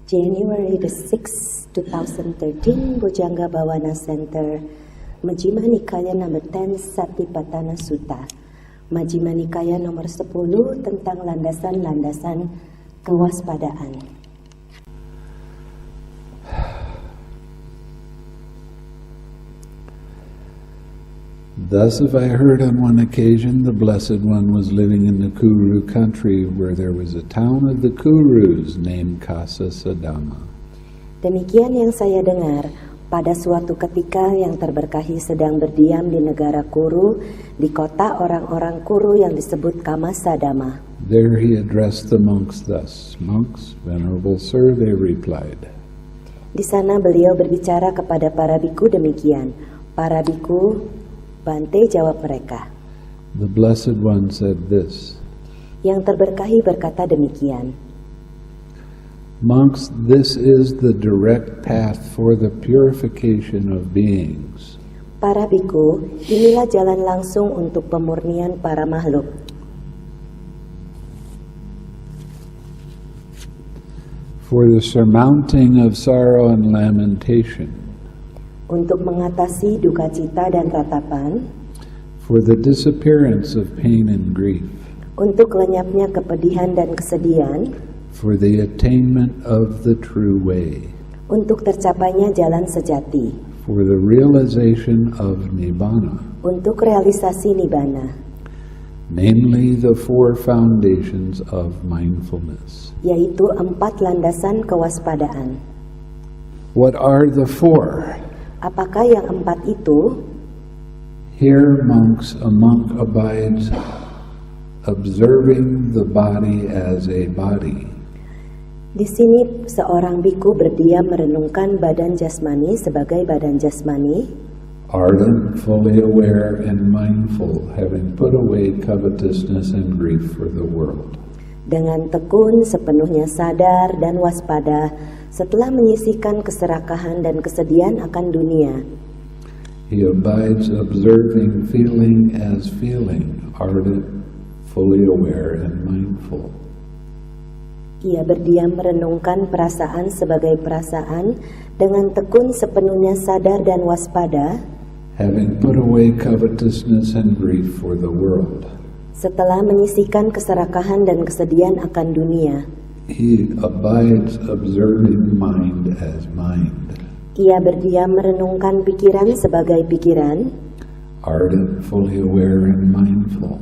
January the 6th, 2013, Bojjhanga Bhavana Center, Majjhima Nikaya nomor 10, Satipatthana Sutta. Majjhima Nikaya nomor 10 tentang landasan-landasan kewaspadaan. Thus have I heard on one occasion the Blessed One was living in the Kuru country where there was a town of the Kurus named Kasasadama. Demikian yang saya dengar pada suatu ketika yang terberkahi sedang berdiam di negara Kuru, di kota orang-orang Kuru yang disebut Kamasadama. There he addressed the monks thus, "Monks, venerable sir," they replied. Di sana beliau berbicara kepada para biku demikian, "Para biku, Bante," jawab mereka. The Blessed One said this, Yang terberkahi berkata demikian, "Monks, this is the direct path for the purification of beings. Para biku, inilah jalan langsung untuk pemurnian para makhluk. For the surmounting of sorrow and lamentation, Untuk mengatasi duka cita dan ratapan, for the disappearance of pain and grief, untuk lenyapnya kepedihan dan kesedihan, for the attainment of the true way, untuk tercapainya jalan sejati, for the realization of Nibbana, untuk realisasi nibbana, namely the four foundations of mindfulness." yaitu 4 landasan kewaspadaan. What are the four? Apakah yang 4 itu? Here, monks, a monk abides observing the body as a body. Di sini seorang biku berdiam merenungkan badan jasmani sebagai badan jasmani, Ardent, fully aware, and mindful, having put away covetousness and grief for the world. dengan tekun, sepenuhnya sadar dan waspada setelah menyisihkan keserakahan dan kesedihan akan dunia. He abides observing feeling as feeling, ardent, fully aware, and mindful. Ia berdiam merenungkan perasaan sebagai perasaan dengan tekun, sepenuhnya sadar dan waspada Having put away covetousness and grief for the world. setelah menyisihkan keserakahan dan kesedihan akan dunia. He abides observing mind as mind, Ia berdiam merenungkan pikiran sebagai pikiran ardent, fully aware, and mindful,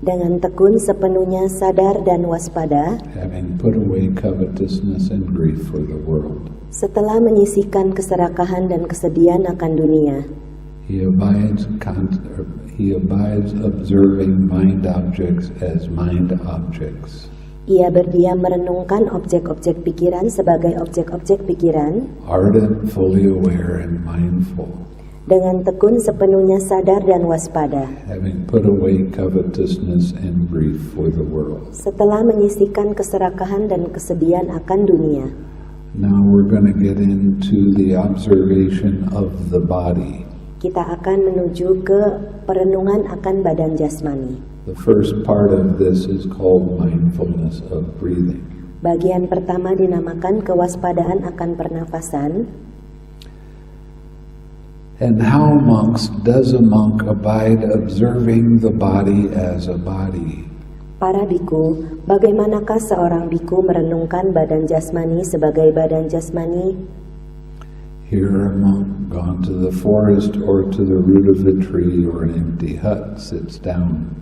dengan tekun, sepenuhnya sadar dan waspada having put away covetousness and grief for the world. setelah menyisihkan keserakahan dan kesedihan akan dunia. He abides observing mind objects as mind objects, Ia berdiam merenungkan objek-objek pikiran sebagai objek-objek pikiran ardent, fully aware, and mindful, dengan tekun, sepenuhnya sadar dan waspada having put away covetousness and grief for the world. setelah menyisihkan keserakahan dan kesedihan akan dunia. Now we're going to get into the observation of the body. Kita akan menuju ke perenungan akan badan jasmani. The first part of this is called mindfulness of breathing. Bagian pertama dinamakan kewaspadaan akan pernafasan. And how, monks, does a monk abide observing the body as a body? Para biku, bagaimanakah seorang biku merenungkan badan jasmani sebagai badan jasmani? Here a monk gone to the forest or to the root of a tree or an empty hut sits down.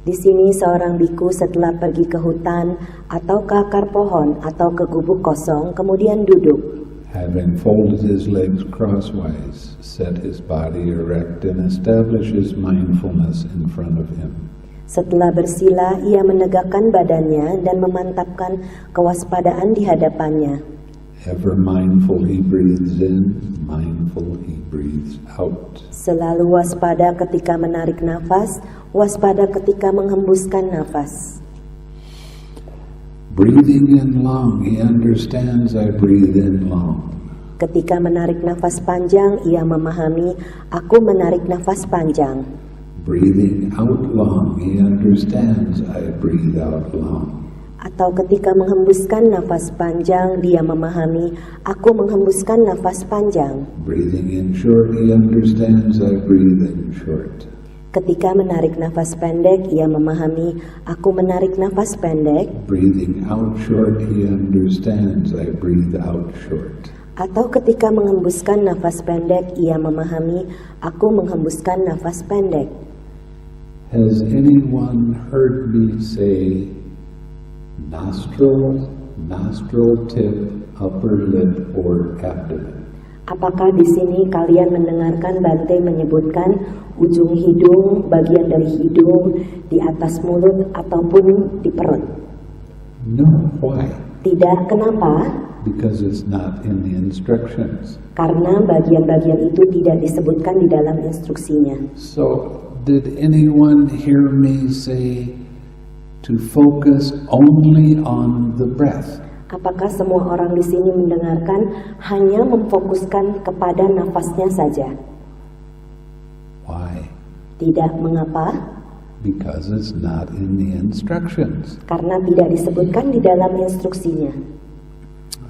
Di sini seorang biku setelah pergi ke hutan atau ke akar pohon atau ke gubuk kosong kemudian duduk. Having folded his legs crosswise, set his body erect and establishes mindfulness in front of him. Setelah bersila, ia menegakkan badannya dan memantapkan kewaspadaan di hadapannya. Ever mindful he breathes in, mindful he breathes out. Selalu waspada ketika menarik nafas, waspada ketika menghembuskan nafas. Breathing in long, he understands I breathe in long. Ketika menarik nafas panjang, ia memahami, aku menarik nafas panjang. Breathing out long, he understands I breathe out long. Atau ketika menghembuskan nafas panjang, dia memahami, aku menghembuskan nafas panjang. Breathing in short, he understands I breathe in short. Ketika menarik nafas pendek, ia memahami, aku menarik nafas pendek. Breathing out short, he understands I breathe out short. Atau ketika menghembuskan nafas pendek, ia memahami, aku menghembuskan nafas pendek. Has anyone heard me say nostril, nostril tip, upper lip, or abdomen? Apakah di sini kalian mendengarkan Bante menyebutkan ujung hidung, bagian dari hidung, di atas mulut, ataupun di perut? No. Why? Tidak, kenapa? Because it's not in the instructions. Karena bagian-bagian itu tidak disebutkan di dalam instruksinya. So, did anyone hear me say to focus only on the breath? Apakah semua orang di sini mendengarkan hanya memfokuskan kepada nafasnya saja? Why? Tidak, mengapa? Because it's not in the instructions. Karena tidak disebutkan di dalam instruksinya.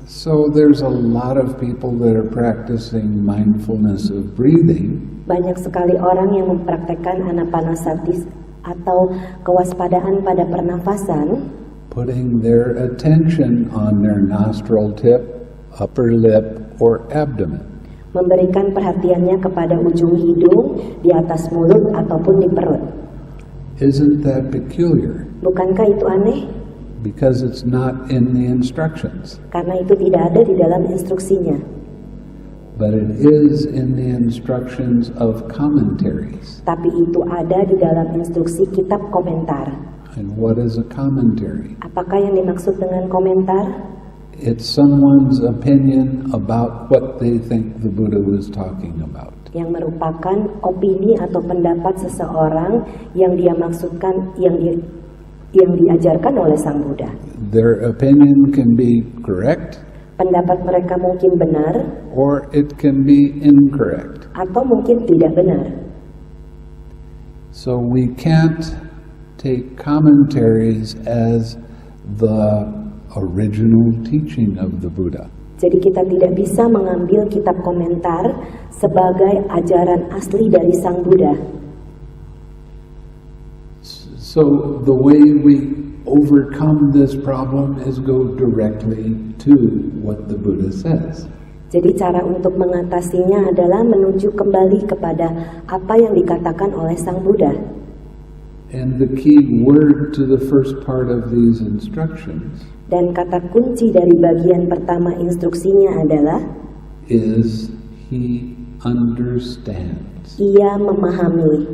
So there's a lot of people that are practicing mindfulness of breathing. Banyak sekali orang yang mempraktekkan anapanasati atau kewaspadaan pada pernafasan, putting their attention on their nostril tip, upper lip, or abdomen. memberikan perhatiannya kepada ujung hidung, di atas mulut, ataupun di perut. Isn't that peculiar? Bukankah itu aneh? Because it's not in the instructions. Karena itu tidak ada di dalam instruksinya. But it is in the instructions of commentaries. Tapi itu ada di dalam instruksi kitab komentar. And what is a commentary? Apakah yang dimaksud dengan komentar? It's someone's opinion about what they think the Buddha was talking about. Yang merupakan opini atau pendapat seseorang yang dia maksudkan, yang diajarkan oleh Sang Buddha. Their opinion can be correct, Pendapat mereka mungkin benar, or it can be incorrect. atau mungkin tidak benar. So we can't take commentaries as the original teaching of the Buddha. Jadi kita tidak bisa mengambil kitab komentar sebagai ajaran asli dari Sang Buddha. So the way we overcome this problem is go directly to what the Buddha says. Jadi cara untuk mengatasinya adalah menuju kembali kepada apa yang dikatakan oleh Sang Buddha. And the key word to the first part of these instructions Dan kata kunci dari bagian pertama instruksinya adalah is he understands. ia memahami.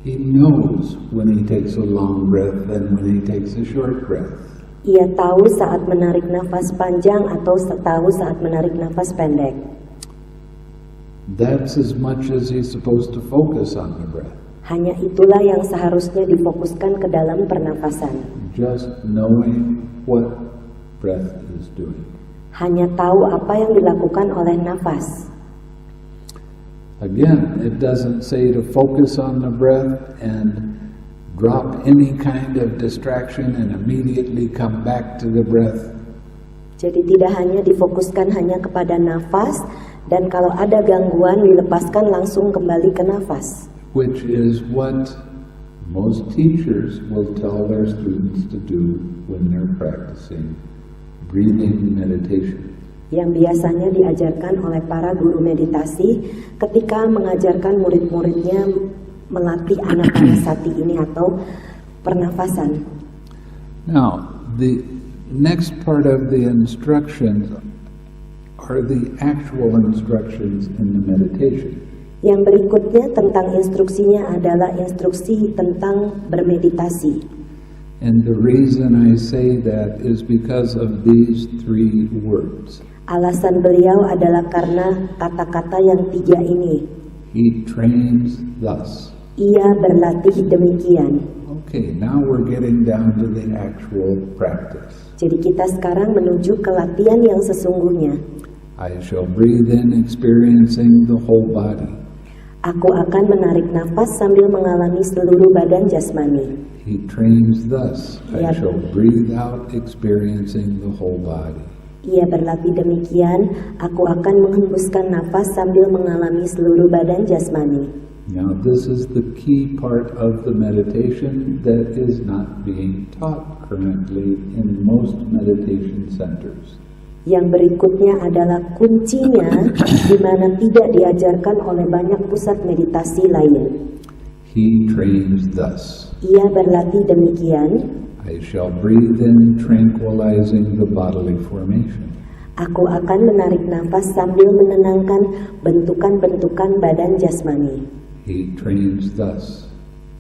He knows when he takes a long breath and when he takes a short breath. Ia tahu saat menarik nafas panjang atau tahu saat menarik nafas pendek. That's as much as he's supposed to focus on the breath. Hanya itulah yang seharusnya difokuskan ke dalam pernafasan. Just knowing what breath is doing. Hanya tahu apa yang dilakukan oleh nafas. Again, it doesn't say to focus on the breath and drop any kind of distraction and immediately come back to the breath. Jadi tidak hanya difokuskan hanya kepada nafas, dan kalau ada gangguan dilepaskan langsung kembali ke nafas. Which is what most teachers will tell their students to do when they're practicing breathing meditation. Yang biasanya diajarkan oleh para guru meditasi ketika mengajarkan murid-muridnya melatih anapanasati ini atau pernafasan. Now, the next part of the instructions are the actual instructions in the meditation. Yang berikutnya tentang instruksinya adalah instruksi tentang bermeditasi. And the reason I say that is because of these three words. Alasan beliau adalah karena kata-kata yang tiga ini. He trains thus. Ia berlatih demikian. Okay, now we're getting down to the actual practice. Jadi kita sekarang menuju ke latihan yang sesungguhnya. I shall breathe in, experiencing the whole body. Aku akan menarik nafas sambil mengalami seluruh badan jasmani. He trains thus, I Yep. shall breathe out, experiencing the whole body. Ia berlatih demikian, aku akan menghembuskan nafas sambil mengalami seluruh badan jasmani. Now this is the key part of the meditation that is not being taught currently in most meditation centers. Yang berikutnya adalah kuncinya di mana tidak diajarkan oleh banyak pusat meditasi lain. He trains thus. Ia berlatih demikian, I shall breathe in, tranquilizing the bodily formation. aku akan menarik nafas sambil menenangkan bentukan-bentukan badan jasmani. He trains thus.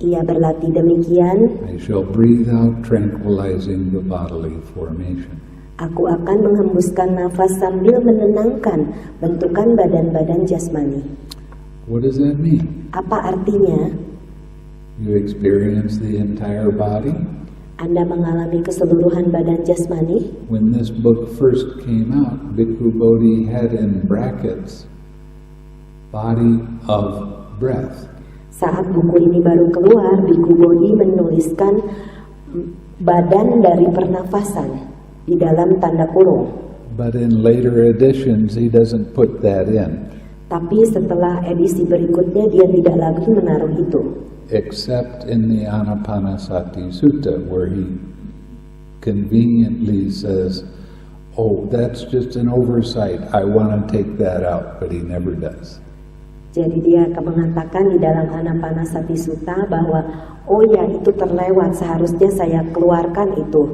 Ia berlatih demikian, I shall breathe out, tranquilizing the bodily formation. aku akan menghembuskan nafas sambil menenangkan bentukan badan-badan jasmani. What does that mean? Apa artinya? You experience the entire body? Anda mengalami keseluruhan badan jasmani? When this book first came out, Bhikkhu Bodhi had in brackets, body of breath. Saat buku ini baru keluar, Bhikkhu Bodhi menuliskan badan dari pernafasan di dalam tanda kurung. But in later editions, he doesn't put that in, Tapi setelah edisi berikutnya dia tidak lagi menaruh itu. except in the Anapanasati Sutta, where he conveniently says, oh, that's just an oversight, I want to take that out, but he never does. Jadi dia mengatakan di dalam Anapanasati Sutta bahwa oh ya itu terlewat, seharusnya saya keluarkan itu.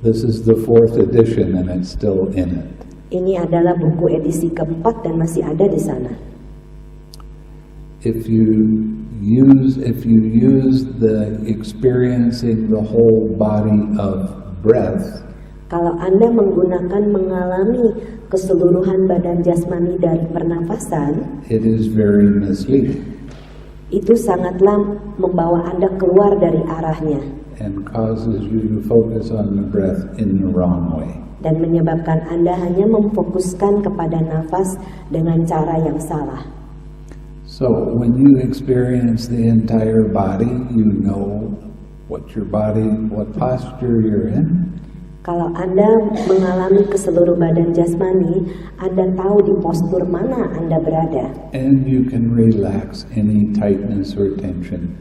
This is the 4th edition and it's still in it. Ini adalah buku edisi keempat dan masih ada di sana. If you use the experiencing the whole body of breath, Kalau Anda menggunakan mengalami keseluruhan badan jasmani dari pernafasan, it is very misleading itu sangatlah membawa Anda keluar dari arahnya and causes you to focus on the breath in the wrong way. dan menyebabkan Anda hanya memfokuskan kepada nafas dengan cara yang salah. So when you experience the entire body, you know what posture you're in. Kalau Anda mengalami keseluruh badan jasmani, Anda tahu di postur mana Anda berada. And you can relax any tightness or tension.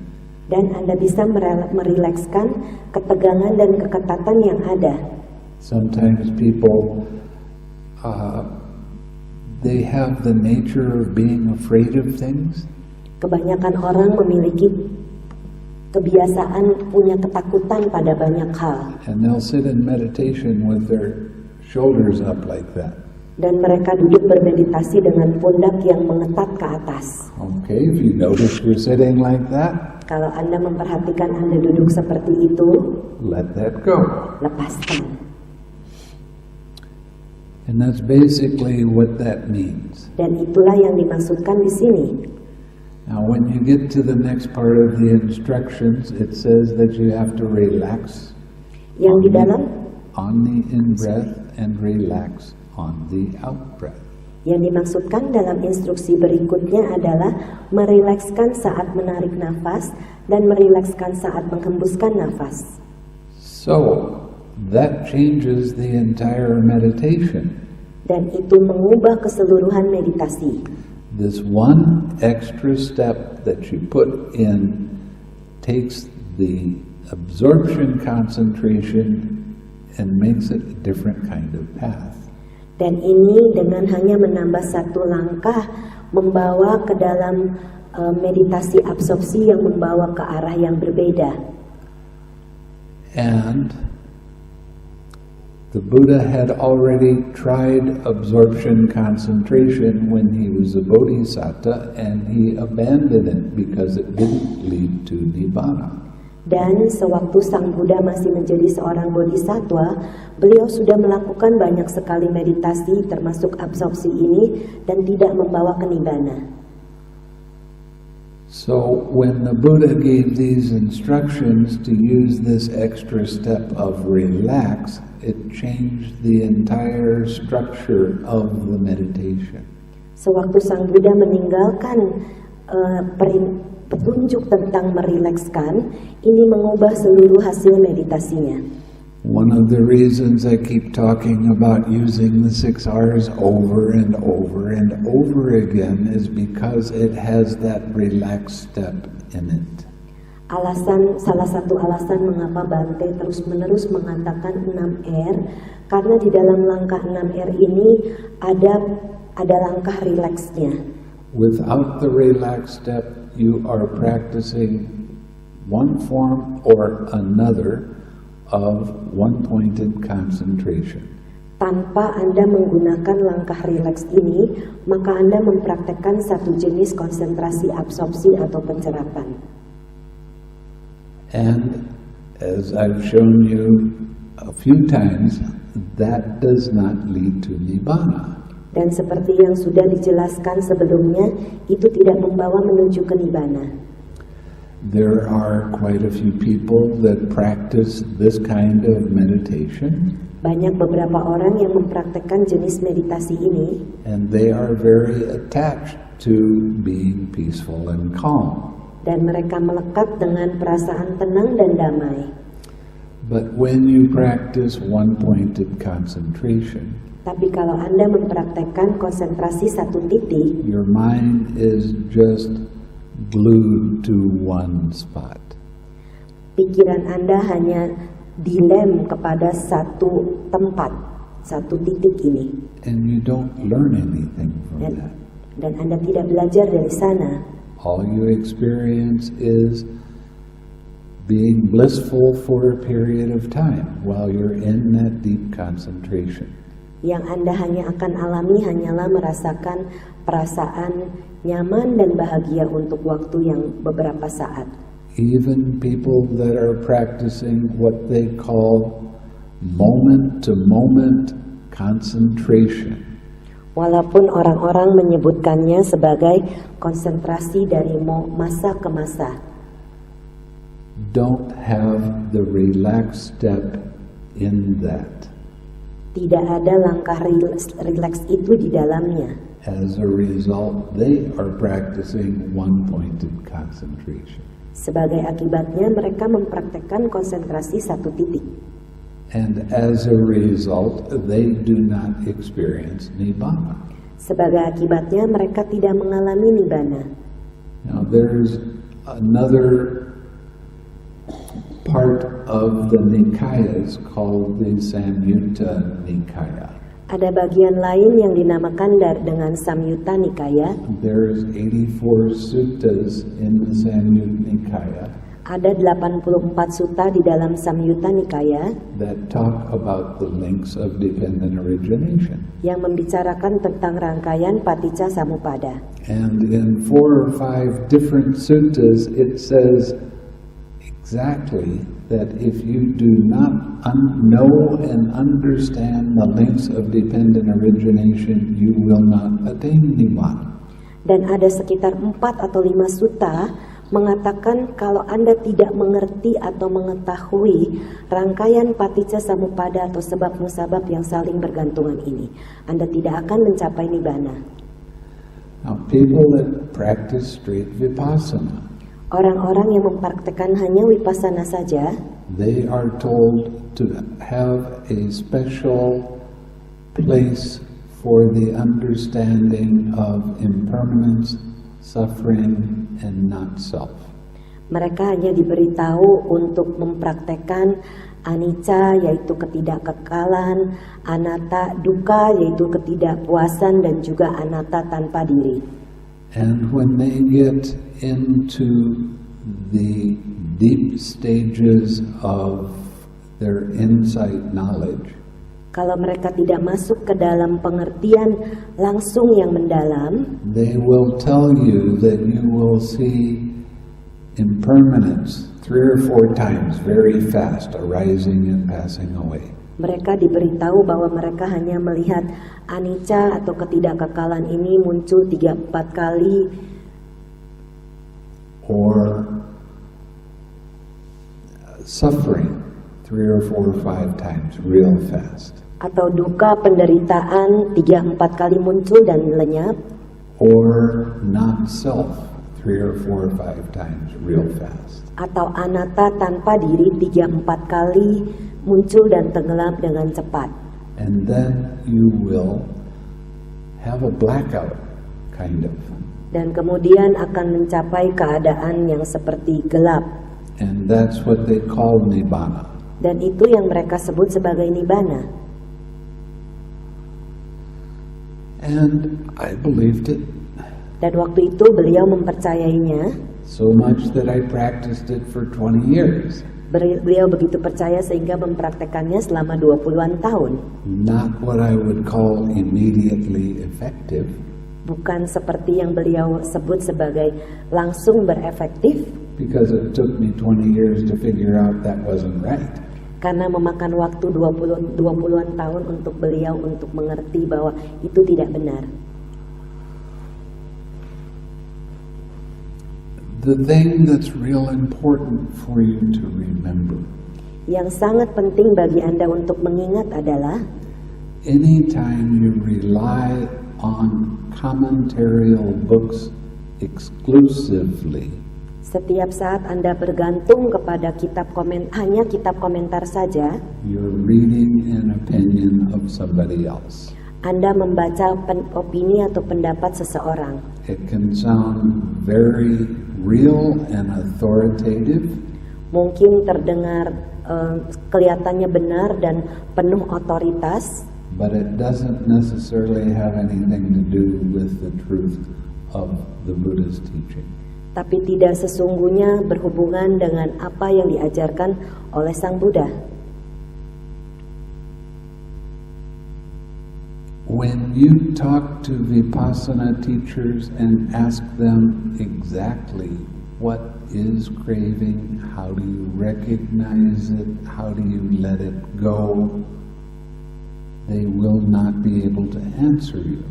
Dan Anda bisa merilekskan ketegangan dan keketatan yang ada. Sometimes people, they have the nature of being afraid of things. Kebanyakan orang memiliki kebiasaan punya ketakutan pada banyak hal. And they'll sit in meditation with their shoulders up like that. Dan mereka duduk bermeditasi dengan pundak yang mengetat ke atas. Okay, if you notice you're sitting like that, Kalau Anda memperhatikan Anda duduk seperti itu, let that go. lepaskan. And that's basically what that means. Dan itulah yang dimaksudkan di sini. Now, when you get to the next part of the instructions, it says that you have to relax Yang di dalam on the in-breath and relax on the out-breath. Yang dimaksudkan dalam instruksi berikutnya adalah merilekskan saat menarik nafas dan merilekskan saat menghembuskan nafas. So, that changes the entire meditation. Dan itu mengubah keseluruhan meditasi. This one extra step that you put in takes the absorption concentration and makes it a different kind of path. Dan ini dengan hanya menambah satu langkah membawa ke dalam meditasi absorpsi yang membawa ke arah yang berbeda. And the Buddha had already tried absorption concentration when he was a bodhisattva, and he abandoned it because it didn't lead to nibbana. Dan sewaktu Sang Buddha masih menjadi seorang bodhisatwa, beliau sudah melakukan banyak sekali meditasi termasuk absorpsi ini dan tidak membawa ke nibbana. So when the Buddha gave these instructions to use this extra step of relax, it changed the entire structure of the meditation. Sewaktu Sang Buddha meninggalkan petunjuk tentang merilekskan, ini mengubah seluruh hasil meditasinya. One of the reasons I keep talking about using the 6 R's over and over and over again is because it has that relaxed step in it. Salah satu alasan mengapa Bante terus-menerus mengatakan 6R, karena di dalam langkah 6R ini ada langkah rileksnya. Without the relaxed step, you are practicing one form or another of one-pointed concentration. Tanpa Anda menggunakan langkah rileks ini, maka Anda mempraktekkan satu jenis konsentrasi absorpsi atau pencerapan. And as I've shown you a few times, that does not lead to Nibbana. Dan seperti yang sudah dijelaskan sebelumnya, itu tidak membawa menuju ke Nibbana. There are quite a few people that practice this kind of meditation, Banyak beberapa orang yang mempraktekkan jenis meditasi ini, and they are very attached to being peaceful and calm. dan mereka melekat dengan perasaan tenang dan damai. But when you practice one-pointed concentration, Tapi kalau Anda mempraktekkan konsentrasi satu titik, your mind is just glued to one spot. pikiran Anda hanya dilem kepada satu tempat, satu titik ini. And you don't learn anything from that. Dan Anda tidak belajar dari sana. All you experience is being blissful for a period of time while you're in that deep concentration. Yang Anda hanya akan alami hanyalah merasakan perasaan nyaman dan bahagia untuk waktu yang beberapa saat. Even people that are practicing what they call moment-to-moment concentration, Walaupun orang-orang menyebutkannya sebagai konsentrasi dari masa ke masa, don't have the relaxed step in that. tidak ada langkah rileks itu di dalamnya. As a result, they are practicing one-pointed concentration. Sebagai akibatnya mereka mempraktekkan konsentrasi satu titik. And as a result, they do not experience Nibbana. Sebagai akibatnya mereka tidak mengalami Nibbana. Now there's another part of the Nikayas called the Samyutta Nikaya. Ada bagian lain yang dinamakan dengan Samyutta Nikaya. There's 84 suttas in the Samyutta Nikaya Ada 84 sutta di dalam Samyutta Nikaya that talk about the links of dependent origination. yang membicarakan tentang rangkaian Paticca Samuppada. And in 4 or 5 different suttas it says exactly that if you do not know and understand the links of dependent origination, you will not attain Nibbana. Dan ada sekitar 4 atau 5 sutta mengatakan kalau Anda tidak mengerti atau mengetahui rangkaian Paticca Samuppada atau sebab musabab yang saling bergantungan ini, Anda tidak akan mencapai Nibbana. Now, people that practice straight vipassana, Orang-orang yang mempraktekkan hanya Vipassana saja, they are told to have a special place for the understanding of impermanence, suffering, and not self. mereka hanya diberitahu untuk mempraktekkan anicca yaitu ketidakkekalan, anatta dukkha yaitu ketidakpuasan, dan juga anatta tanpa diri. And when they get into the deep stages of their insight knowledge, Kalau mereka tidak masuk ke dalam pengertian langsung yang mendalam, they will tell you that you will see impermanence 3 or 4 times very fast arising and passing away. mereka diberitahu bahwa mereka hanya melihat anicca atau ketidakkekalan ini muncul 3-4 kali, or suffering 3 or 4 or 5 times real fast, atau duka penderitaan 3-4 kali muncul dan lenyap, or not self 3 or 4 or 5 times real fast. Atau anatta tanpa diri 3-4 kali muncul dan tenggelam dengan cepat. And then you will have a blackout, kind of. Dan kemudian akan mencapai keadaan yang seperti gelap. And that's what they call nibbana. Dan itu yang mereka sebut sebagai nibbana. And I believed it Dan waktu itu beliau mempercayainya. so much that I practiced it for 20 years. Beliau begitu percaya sehingga mempraktekannya selama 20-an tahun. Not what I would call immediately effective, Bukan seperti yang beliau sebut sebagai langsung berefektif, because it took me 20 years to figure out that wasn't right. karena memakan waktu 20-an tahun untuk beliau untuk mengerti bahwa itu tidak benar. The thing that's real important for you to remember, Yang sangat penting bagi Anda untuk mengingat adalah anytime you rely on commentarial books exclusively, setiap saat Anda bergantung kepada hanya kitab komentar saja, you're reading an opinion of somebody else. Anda membaca opini atau pendapat seseorang. It can sound very real and authoritative, Mungkin terdengar kelihatannya benar dan penuh otoritas, but it doesn't necessarily have anything to do with the truth of the Buddha's teaching. tapi tidak sesungguhnya berhubungan dengan apa yang diajarkan oleh Sang Buddha. When you talk to Vipassana teachers and ask them exactly what is craving, how do you recognize it, how do you let it go, they will not be able to answer you.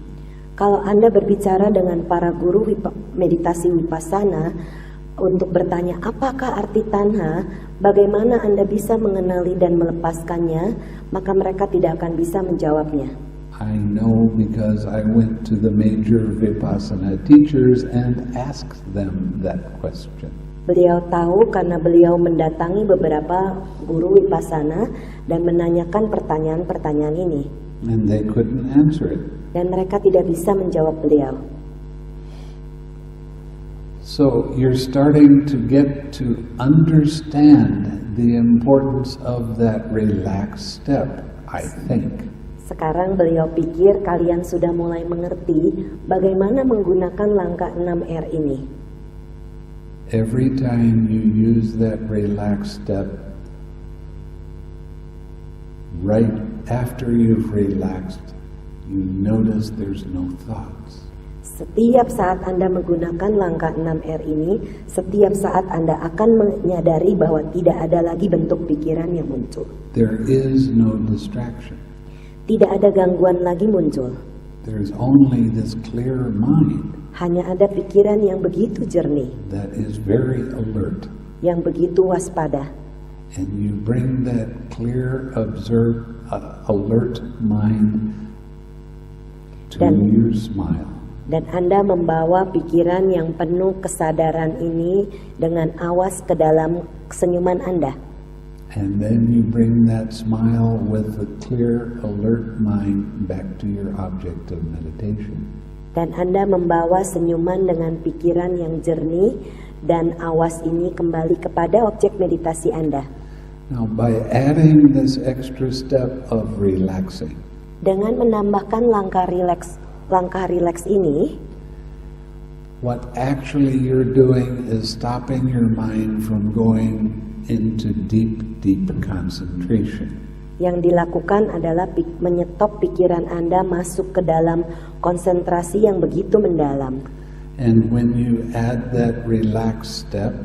Kalau Anda berbicara dengan para guru meditasi Vipassana untuk bertanya apakah arti tanha, bagaimana Anda bisa mengenali dan melepaskannya, maka mereka tidak akan bisa menjawabnya. I know because I went to the major Vipassana teachers and asked them that question. Beliau tahu karena beliau mendatangi beberapa guru Vipassana dan menanyakan pertanyaan-pertanyaan ini. And they couldn't answer it. Dan mereka tidak bisa menjawab beliau. So you're starting to get to understand the importance of that relaxed step, I think. Sekarang beliau pikir kalian sudah mulai mengerti bagaimana menggunakan langkah 6R ini. Every time you use that relaxed step, right after you've relaxed, you notice there's no thoughts. Setiap saat Anda menggunakan langkah 6R ini, setiap saat Anda akan menyadari bahwa tidak ada lagi bentuk pikiran yang muncul. There is no distraction. Tidak ada gangguan lagi muncul. There's only this clear mind Hanya ada pikiran yang begitu jernih, that is very alert. yang begitu waspada. And you bring that clear, alert mind to Dan- your smile. Dan Anda membawa pikiran yang penuh kesadaran ini dengan awas ke dalam senyuman Anda. And then you bring that smile with a clear, alert mind back to your object of meditation. Dan Anda membawa senyuman dengan pikiran yang jernih dan awas ini kembali kepada objek meditasi Anda. Now, by adding this extra step of relaxing, Dengan menambahkan langkah rileks ini, what actually you're doing is stopping your mind from going into deep concentration. yang dilakukan adalah menyetop pikiran Anda masuk ke dalam konsentrasi yang begitu mendalam. And when you add that relaxed step,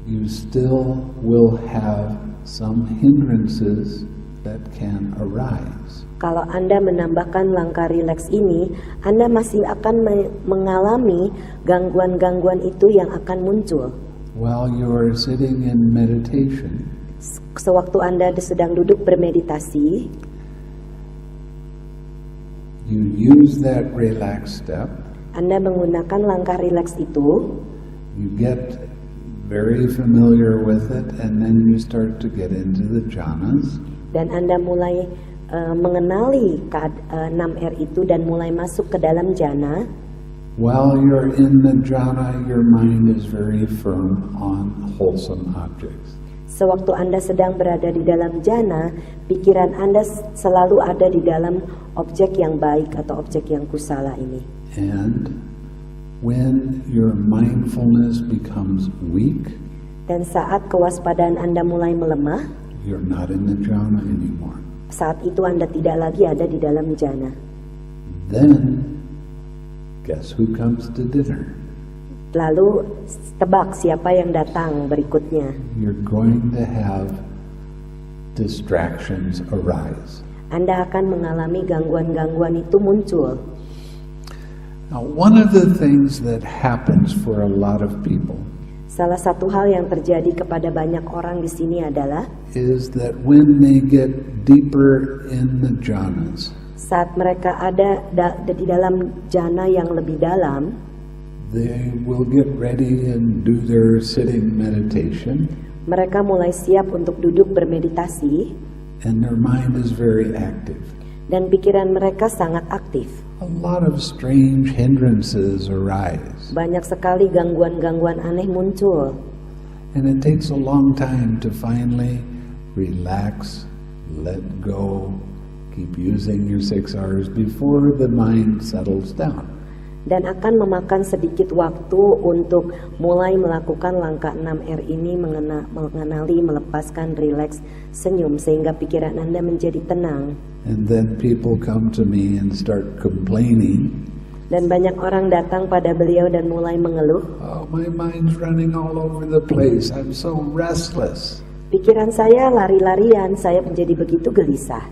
you still will have some hindrances that can arise. Kalau Anda menambahkan langkah rileks ini, Anda masih akan mengalami gangguan-gangguan itu yang akan muncul. While you are sitting in meditation, Sewaktu Anda sedang duduk bermeditasi, you use that relaxed step, Anda menggunakan langkah rileks itu, you get very familiar with it, and then you start to get into the jhanas. dan Anda mulai mengenali 6R itu dan mulai masuk ke dalam jana. While you're in the jhana, your mind is very firm on wholesome objects. Sewaktu Anda sedang berada di dalam jana, pikiran Anda selalu ada di dalam objek yang baik atau objek yang kusala ini. And when your mindfulness becomes weak, Dan saat kewaspadaan Anda mulai melemah, you're not in the jhana anymore. saat itu Anda tidak lagi ada di dalam jana. Then, guess who comes to dinner? Lalu tebak siapa yang datang berikutnya. You're going to have distractions arise. Anda akan mengalami gangguan-gangguan itu muncul. Now, one of the things that happens for a lot of people Salah satu hal yang terjadi kepada banyak orang di sini adalah is that when they get deeper in the jhanas, saat mereka ada di dalam jana yang lebih dalam, they will get ready and do their sitting meditation, mereka mulai siap untuk duduk bermeditasi and their mind is very active. dan pikiran mereka sangat aktif. A lot of strange hindrances arise, Banyak sekali gangguan-gangguan aneh muncul. and it takes a long time to finally relax, let go, keep using your 6 R's before the mind settles down. Dan akan memakan sedikit waktu untuk mulai melakukan langkah 6R ini, mengenali, melepaskan, rileks, senyum, sehingga pikiran Anda menjadi tenang. And then people come to me and start complaining, Dan banyak orang datang pada beliau dan mulai mengeluh, oh, my mind's running all over the place, I'm so restless. pikiran saya lari-larian, saya menjadi begitu gelisah.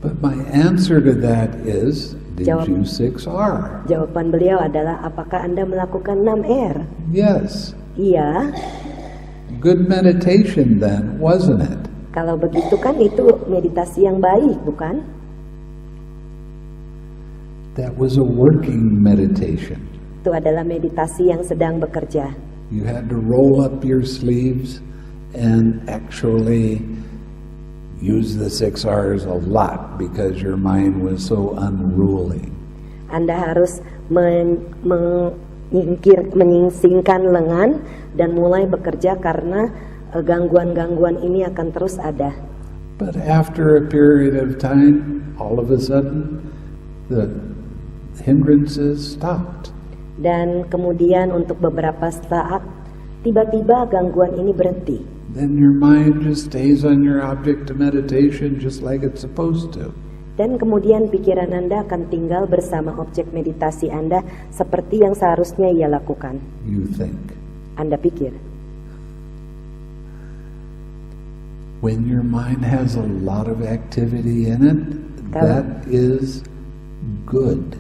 But my answer to that is, did Jawab. you 6R? Jawaban beliau adalah, apakah Anda melakukan 6R? Yes. Iya. Good meditation then, wasn't it? Kalau begitu kan itu meditasi yang baik, bukan? That was a working meditation. Itu adalah meditasi yang sedang bekerja. You had to roll up your sleeves and actually use the 6 R's a lot because your mind was so unruly. Anda harus menyingsingkan lengan dan mulai bekerja karena gangguan-gangguan ini akan terus ada. But after a period of time, all of a sudden, the hindrances stopped. Dan kemudian untuk beberapa saat, tiba-tiba gangguan ini berhenti. Then your mind just stays on your object of meditation just like it's supposed to. Dan kemudian pikiran Anda akan tinggal bersama objek meditasi Anda seperti yang seharusnya ia lakukan. You think. Anda pikir. When your mind has a lot of activity in it, that is good.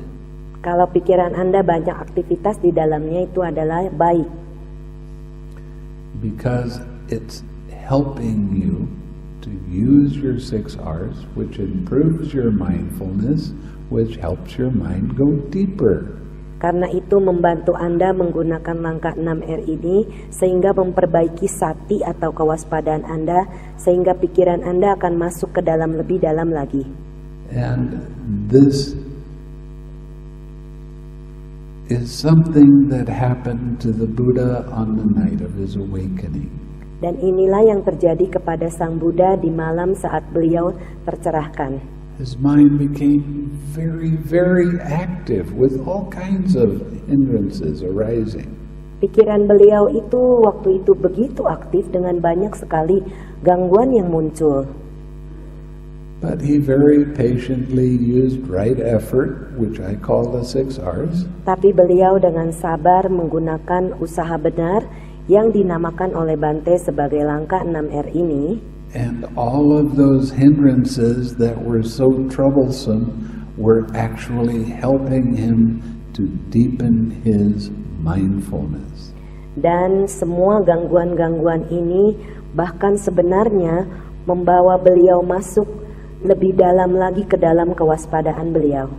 Kalau pikiran Anda banyak aktivitas di dalamnya, itu adalah baik. Because it's helping you to use your 6 R's, which improves your mindfulness, which helps your mind go deeper. Karena itu membantu Anda menggunakan langkah 6R ini sehingga memperbaiki sati atau kewaspadaan Anda, sehingga pikiran Anda akan masuk ke dalam lebih dalam lagi. And this is something that happened to the Buddha on the night of his awakening. Dan inilah yang terjadi kepada Sang Buddha di malam saat beliau tercerahkan. His mind became very, very active with all kinds of hindrances arising. Pikiran beliau itu waktu itu begitu aktif dengan banyak sekali gangguan yang muncul. But he very patiently used right effort, which I call the 6 R's. Tapi beliau dengan sabar menggunakan usaha benar yang dinamakan oleh Bante sebagai langkah 6R ini. And all of those hindrances that were so troublesome were actually helping him to deepen his mindfulness. Dan semua gangguan-gangguan ini bahkan sebenarnya membawa beliau masuk lebih dalam lagi ke dalam kewaspadaan beliau.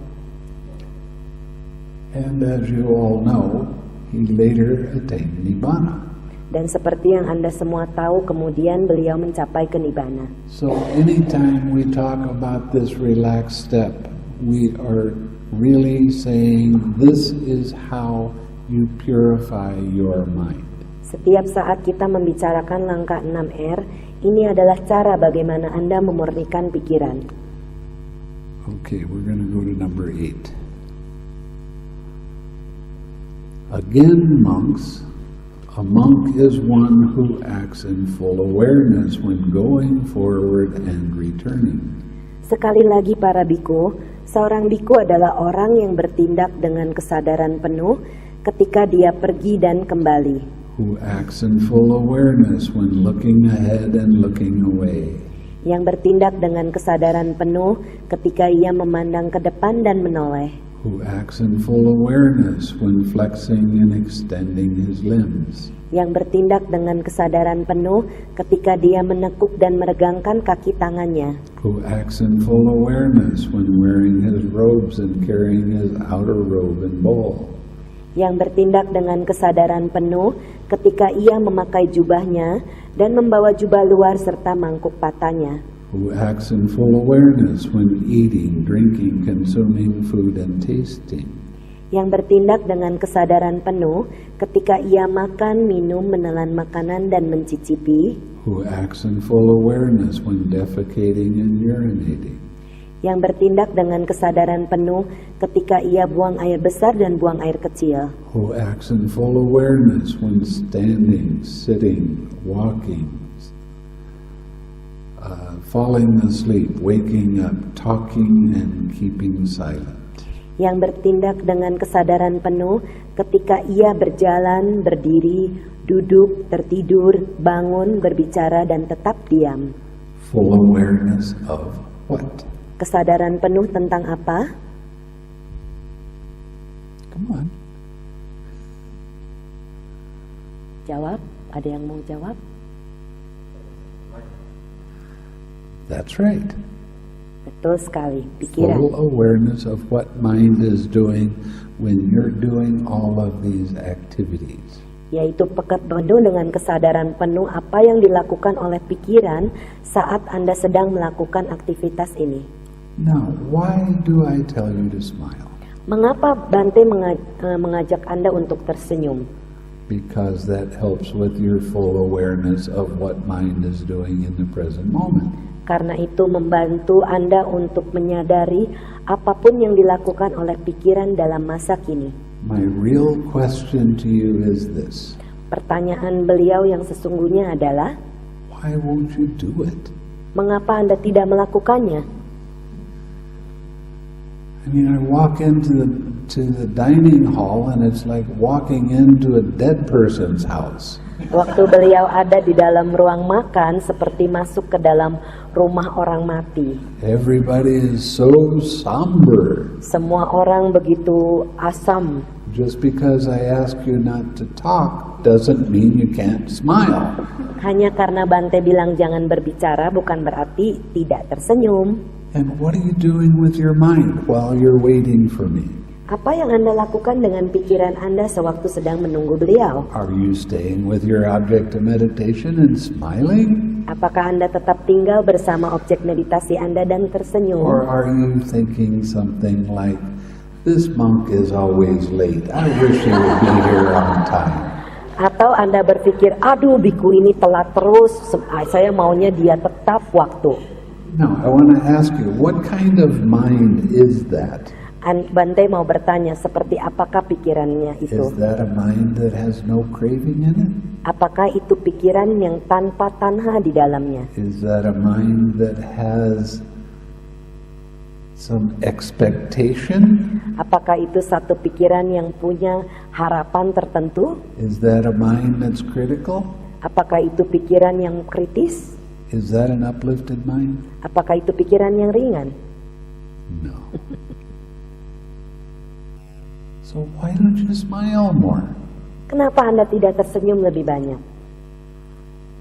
And as you all know, he later attained Nibbana. Dan seperti yang Anda semua tahu, kemudian beliau mencapai kenibbana. So anytime we talk about this relaxed step, we are really saying this is how you purify your mind. Setiap saat kita membicarakan langkah 6R, ini adalah cara bagaimana Anda memurnikan pikiran. Okay, we're going to go to number 8. Again, monks, a monk is one who acts in full awareness when going forward and returning. Sekali lagi para biku, seorang biku adalah orang yang bertindak dengan kesadaran penuh ketika dia pergi dan kembali. Who acts in full awareness when looking ahead and looking away. Yang bertindak dengan kesadaran penuh ketika ia memandang ke depan dan menoleh. Who acts in full awareness when flexing and extending his limbs. Yang bertindak dengan kesadaran penuh ketika dia menekuk dan meregangkan kaki tangannya. Who acts in full awareness when wearing his robes and carrying his outer robe and bowl. Yang bertindak dengan kesadaran penuh ketika ia memakai jubahnya dan membawa jubah luar serta mangkuk patahnya. Who acts in full awareness when eating, drinking, consuming food and tasting. Yang bertindak dengan kesadaran penuh ketika ia makan, minum, menelan makanan dan mencicipi. Who acts in full awareness when defecating and urinating. Yang bertindak dengan kesadaran penuh ketika ia buang air besar dan buang air kecil. Who acts in full awareness when standing, sitting, walking, falling asleep, waking up, talking, and keeping silent. Yang bertindak dengan kesadaran penuh ketika ia berjalan, berdiri, duduk, tertidur, bangun, berbicara, dan tetap diam. Full awareness of what? Kesadaran penuh tentang apa? Come on. Jawab, ada yang mau jawab? That's right. Betul sekali, pikiran. Full awareness of what mind is doing when you're doing all of these activities. Yaitu penuh dengan kesadaran penuh apa yang dilakukan oleh pikiran saat Anda sedang melakukan aktivitas ini. Now, why do I tell you to smile? Mengapa Bante mengajak Anda untuk tersenyum? Because that helps with your full awareness of what mind is doing in the present moment. Karena itu membantu Anda untuk menyadari apapun yang dilakukan oleh pikiran dalam masa kini. My real question to you is this. Pertanyaan beliau yang sesungguhnya adalah, Why won't you do it? mengapa Anda tidak melakukannya? I mean, I walk into the dining hall and it's like walking into a dead person's house. Waktu beliau ada di dalam ruang makan seperti masuk ke dalam rumah orang mati. Everybody is so somber. Semua orang begitu asam. Just because I ask you not to talk doesn't mean you can't smile. Hanya karena Bante bilang jangan berbicara bukan berarti tidak tersenyum. And what are you doing with your mind while you're waiting for me? Apa yang Anda lakukan dengan pikiran Anda sewaktu sedang menunggu beliau? Are you staying with your object of meditation and smiling? Apakah Anda tetap tinggal bersama objek meditasi Anda dan tersenyum? Or are you thinking something like, this monk is always late. I wish he would be here on time. Atau Anda berpikir, aduh biku ini telat terus, saya maunya dia tetap waktu. Now, I want to ask you, what kind of mind is that? Bante mau bertanya, seperti apakah pikirannya itu? Is that a mind that has no craving in it? Apakah itu pikiran yang tanpa tanha di dalamnya? Is that a mind that has some expectation? Apakah itu satu pikiran yang punya harapan tertentu? Is that a mind that's critical? Apakah itu pikiran yang kritis? Is that an uplifted mind? Apakah itu pikiran yang ringan? No. So why don't you smile more? Kenapa Anda tidak tersenyum lebih banyak?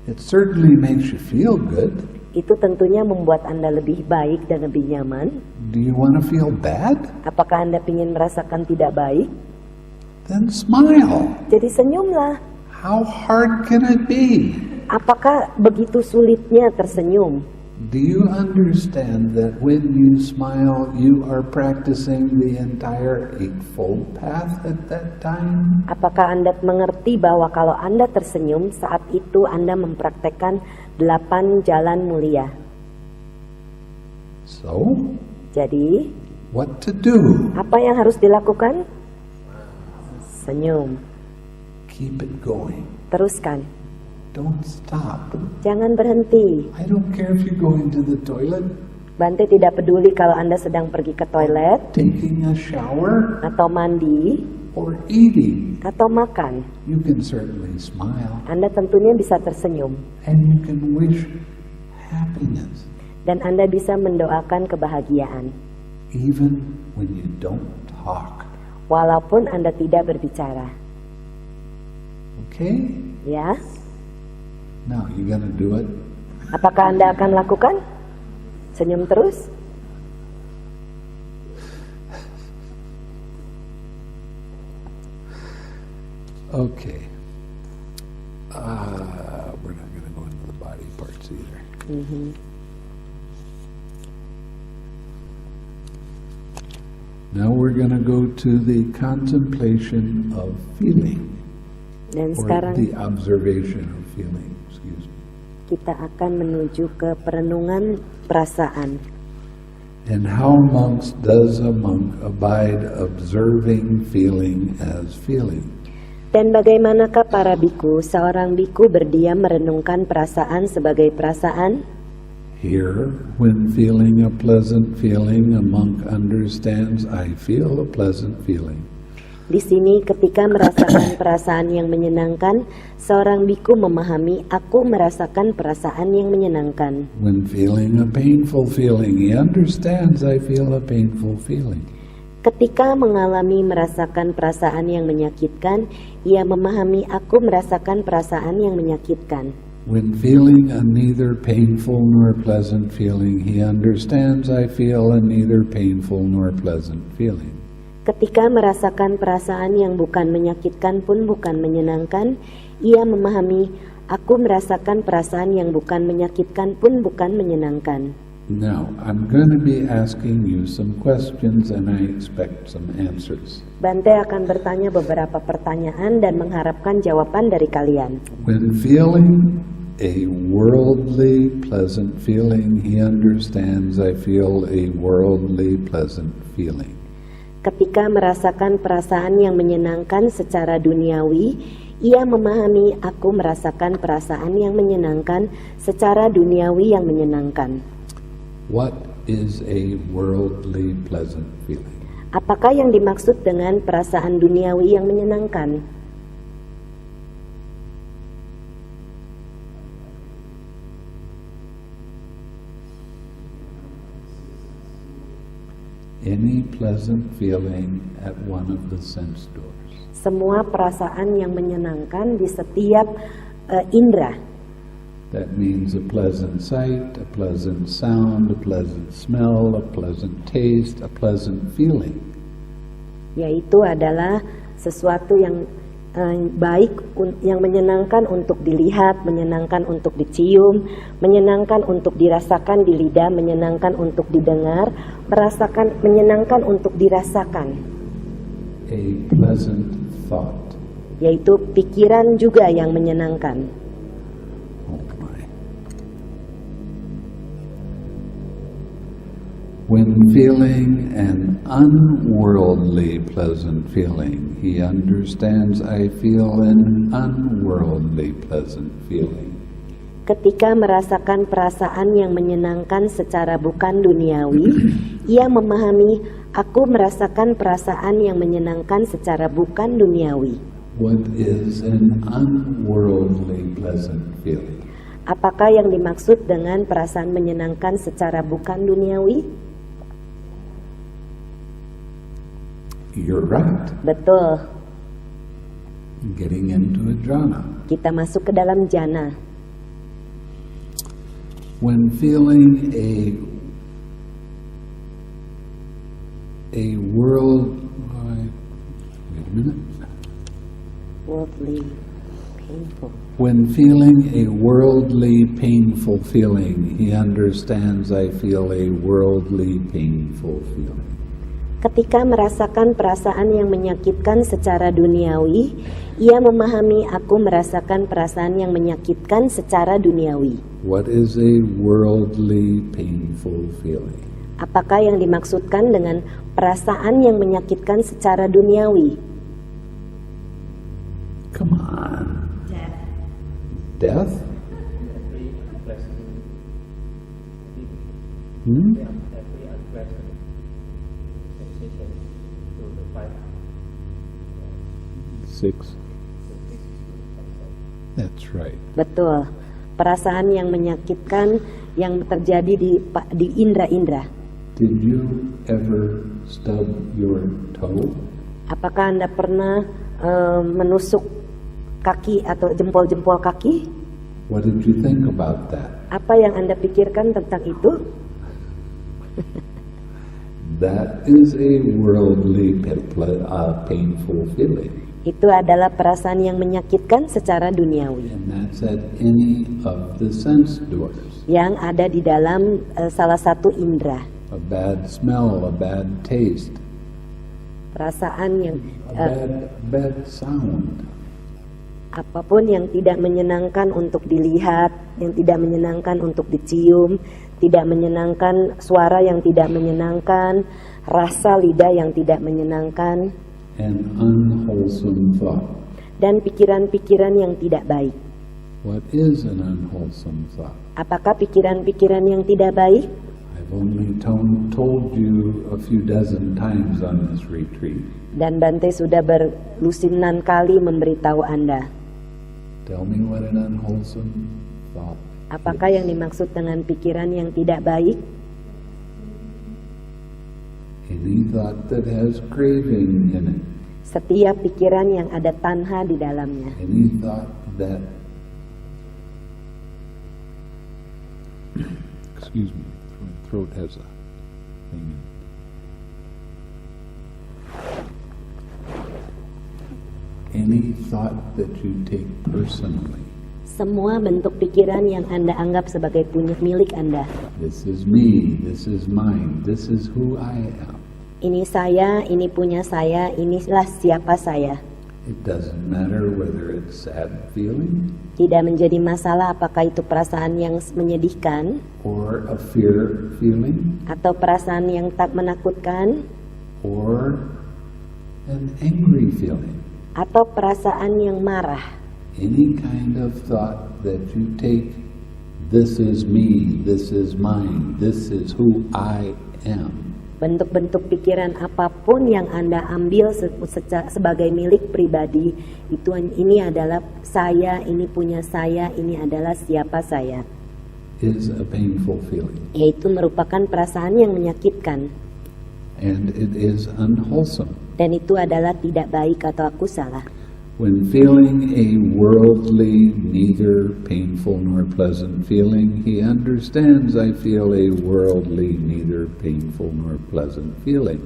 It certainly makes you feel good. Itu tentunya membuat Anda lebih baik dan lebih nyaman. Do you want to feel bad? Apakah Anda ingin merasakan tidak baik? Then smile. Jadi senyumlah. How hard can it be? Apakah begitu sulitnya tersenyum? Do you understand that when you smile, you are practicing the entire Eightfold Path at that time? Apakah Anda mengerti bahwa kalau Anda tersenyum, saat itu Anda mempraktekkan 8 jalan mulia? So, Jadi, what to do? apa yang harus dilakukan? Senyum. Keep it going. Teruskan. Don't stop. Jangan berhenti. I don't care if you're going to the toilet, Bante tidak peduli kalau Anda sedang pergi ke toilet, taking a shower, atau mandi, or eating. atau makan. You can certainly smile, Anda tentunya bisa tersenyum. and you can wish happiness, Dan Anda bisa mendoakan kebahagiaan. even when you don't talk. Walaupun Anda tidak berbicara. Okay? Ya, Now, you gonna do it? apakah Anda akan lakukan? Senyum terus? Okay. We're not gonna go into the body parts either. Now we're gonna go to the contemplation of feeling, Dan or sekarang the observation of feeling, excuse me. kita akan menuju ke perenungan perasaan. And how monks does a monk abide observing feeling as feeling? Dan bagaimanakah para biku, seorang biku berdiam merenungkan perasaan sebagai perasaan? Here, when feeling a pleasant feeling, a monk understands, I feel a pleasant feeling. Di sini ketika merasakan perasaan yang menyenangkan, seorang biku memahami, aku merasakan perasaan yang menyenangkan. When feeling a painful feeling, he understands, I feel a painful feeling. Ketika mengalami merasakan perasaan yang menyakitkan, ia memahami, aku merasakan perasaan yang menyakitkan. When feeling a neither painful nor pleasant feeling, he understands, I feel a neither painful nor pleasant feeling. Ketika merasakan perasaan yang bukan menyakitkan pun bukan menyenangkan, ia memahami, aku merasakan perasaan yang bukan menyakitkan pun bukan menyenangkan. Now, I'm going to be asking you some questions and I expect some answers. Bante akan bertanya beberapa pertanyaan dan mengharapkan jawaban dari kalian. When feeling a worldly pleasant feeling, he understands, I feel a worldly pleasant feeling. Ketika merasakan perasaan yang menyenangkan secara duniawi, ia memahami, aku merasakan perasaan yang menyenangkan secara duniawi yang menyenangkan. What is a worldly pleasant feeling? Apakah yang dimaksud dengan perasaan duniawi yang menyenangkan? Any pleasant feeling at one of the sense doors. Semua perasaan yang menyenangkan di setiap indera. That means a pleasant sight, a pleasant sound, a pleasant smell, a pleasant taste, a pleasant feeling. Yaitu adalah sesuatu yang baik, yang menyenangkan untuk dilihat, menyenangkan untuk dicium, menyenangkan untuk dirasakan di lidah, menyenangkan untuk didengar, menyenangkan untuk dirasakan. A pleasant thought. Yaitu pikiran juga yang menyenangkan. Oh my. When feeling an unworldly pleasant feeling, he understands, I feel an unworldly pleasant feeling. Ketika merasakan perasaan yang menyenangkan secara bukan duniawi, ia memahami, aku merasakan perasaan yang menyenangkan secara bukan duniawi. What is an unworldly pleasant feeling? Apakah yang dimaksud dengan perasaan menyenangkan secara bukan duniawi? You're right. Betul, Getting into a jhana. kita masuk ke dalam jana. When feeling a world, wait a minute. Worldly, painful. When feeling a worldly painful feeling, he understands I feel a worldly painful feeling. Ketika merasakan perasaan yang menyakitkan secara duniawi, ia memahami aku merasakan perasaan yang menyakitkan secara duniawi. What is a worldly painful feeling? Apakah yang dimaksudkan dengan perasaan yang menyakitkan secara duniawi? Come on. Death? Hmm? 6. That's right. Betul. Perasaan yang menyakitkan yang terjadi di indera-indera. Did you ever stub your toe? Apakah Anda pernah menusuk kaki atau jempol-jempol kaki? What did you think about that? Apa yang Anda pikirkan tentang itu? That is a worldly painful feeling. Itu adalah perasaan yang menyakitkan secara duniawi. And that's at any of the sense doors. Yang ada di dalam salah satu indera. A bad smell, a bad taste, Perasaan yang a bad sound. apapun yang tidak menyenangkan untuk dilihat, yang tidak menyenangkan untuk dicium, tidak menyenangkan, suara yang tidak menyenangkan, rasa lidah yang tidak menyenangkan, An unwholesome thought. dan pikiran-pikiran yang tidak baik. What is an unwholesome thought? Apakah pikiran-pikiran yang tidak baik? I've only told you a few dozen times on this retreat. Dan Bante sudah berlusinan kali memberitahu Anda. Tell me what an unwholesome thought Apakah is. yang dimaksud dengan pikiran yang tidak baik? Any thought that has craving in it. Setiap pikiran yang ada tanha di dalamnya. Any thought that, excuse me, throat has a thing in it. Any thought that you take personally. Semua bentuk pikiran yang Anda anggap sebagai punya milik Anda. This is me, this is mine, this is who I am. Ini saya, ini punya saya, inilah siapa saya. It doesn't matter whether it's sad feeling Tidak menjadi masalah apakah itu perasaan yang menyedihkan or a fear feeling atau perasaan yang tak menakutkan or an angry feeling. atau perasaan yang marah. Any kind of thought that you take, this is me, this is mine, this is who I am. Bentuk-bentuk pikiran apapun yang Anda ambil sebagai milik pribadi, ini adalah saya, ini punya saya, ini adalah siapa saya. Is a painful feeling. Yaitu merupakan perasaan yang menyakitkan. And it is unwholesome. Dan itu adalah tidak baik atau aku salah. When feeling a worldly, neither painful nor pleasant feeling, he understands I feel a worldly, neither painful nor pleasant feeling.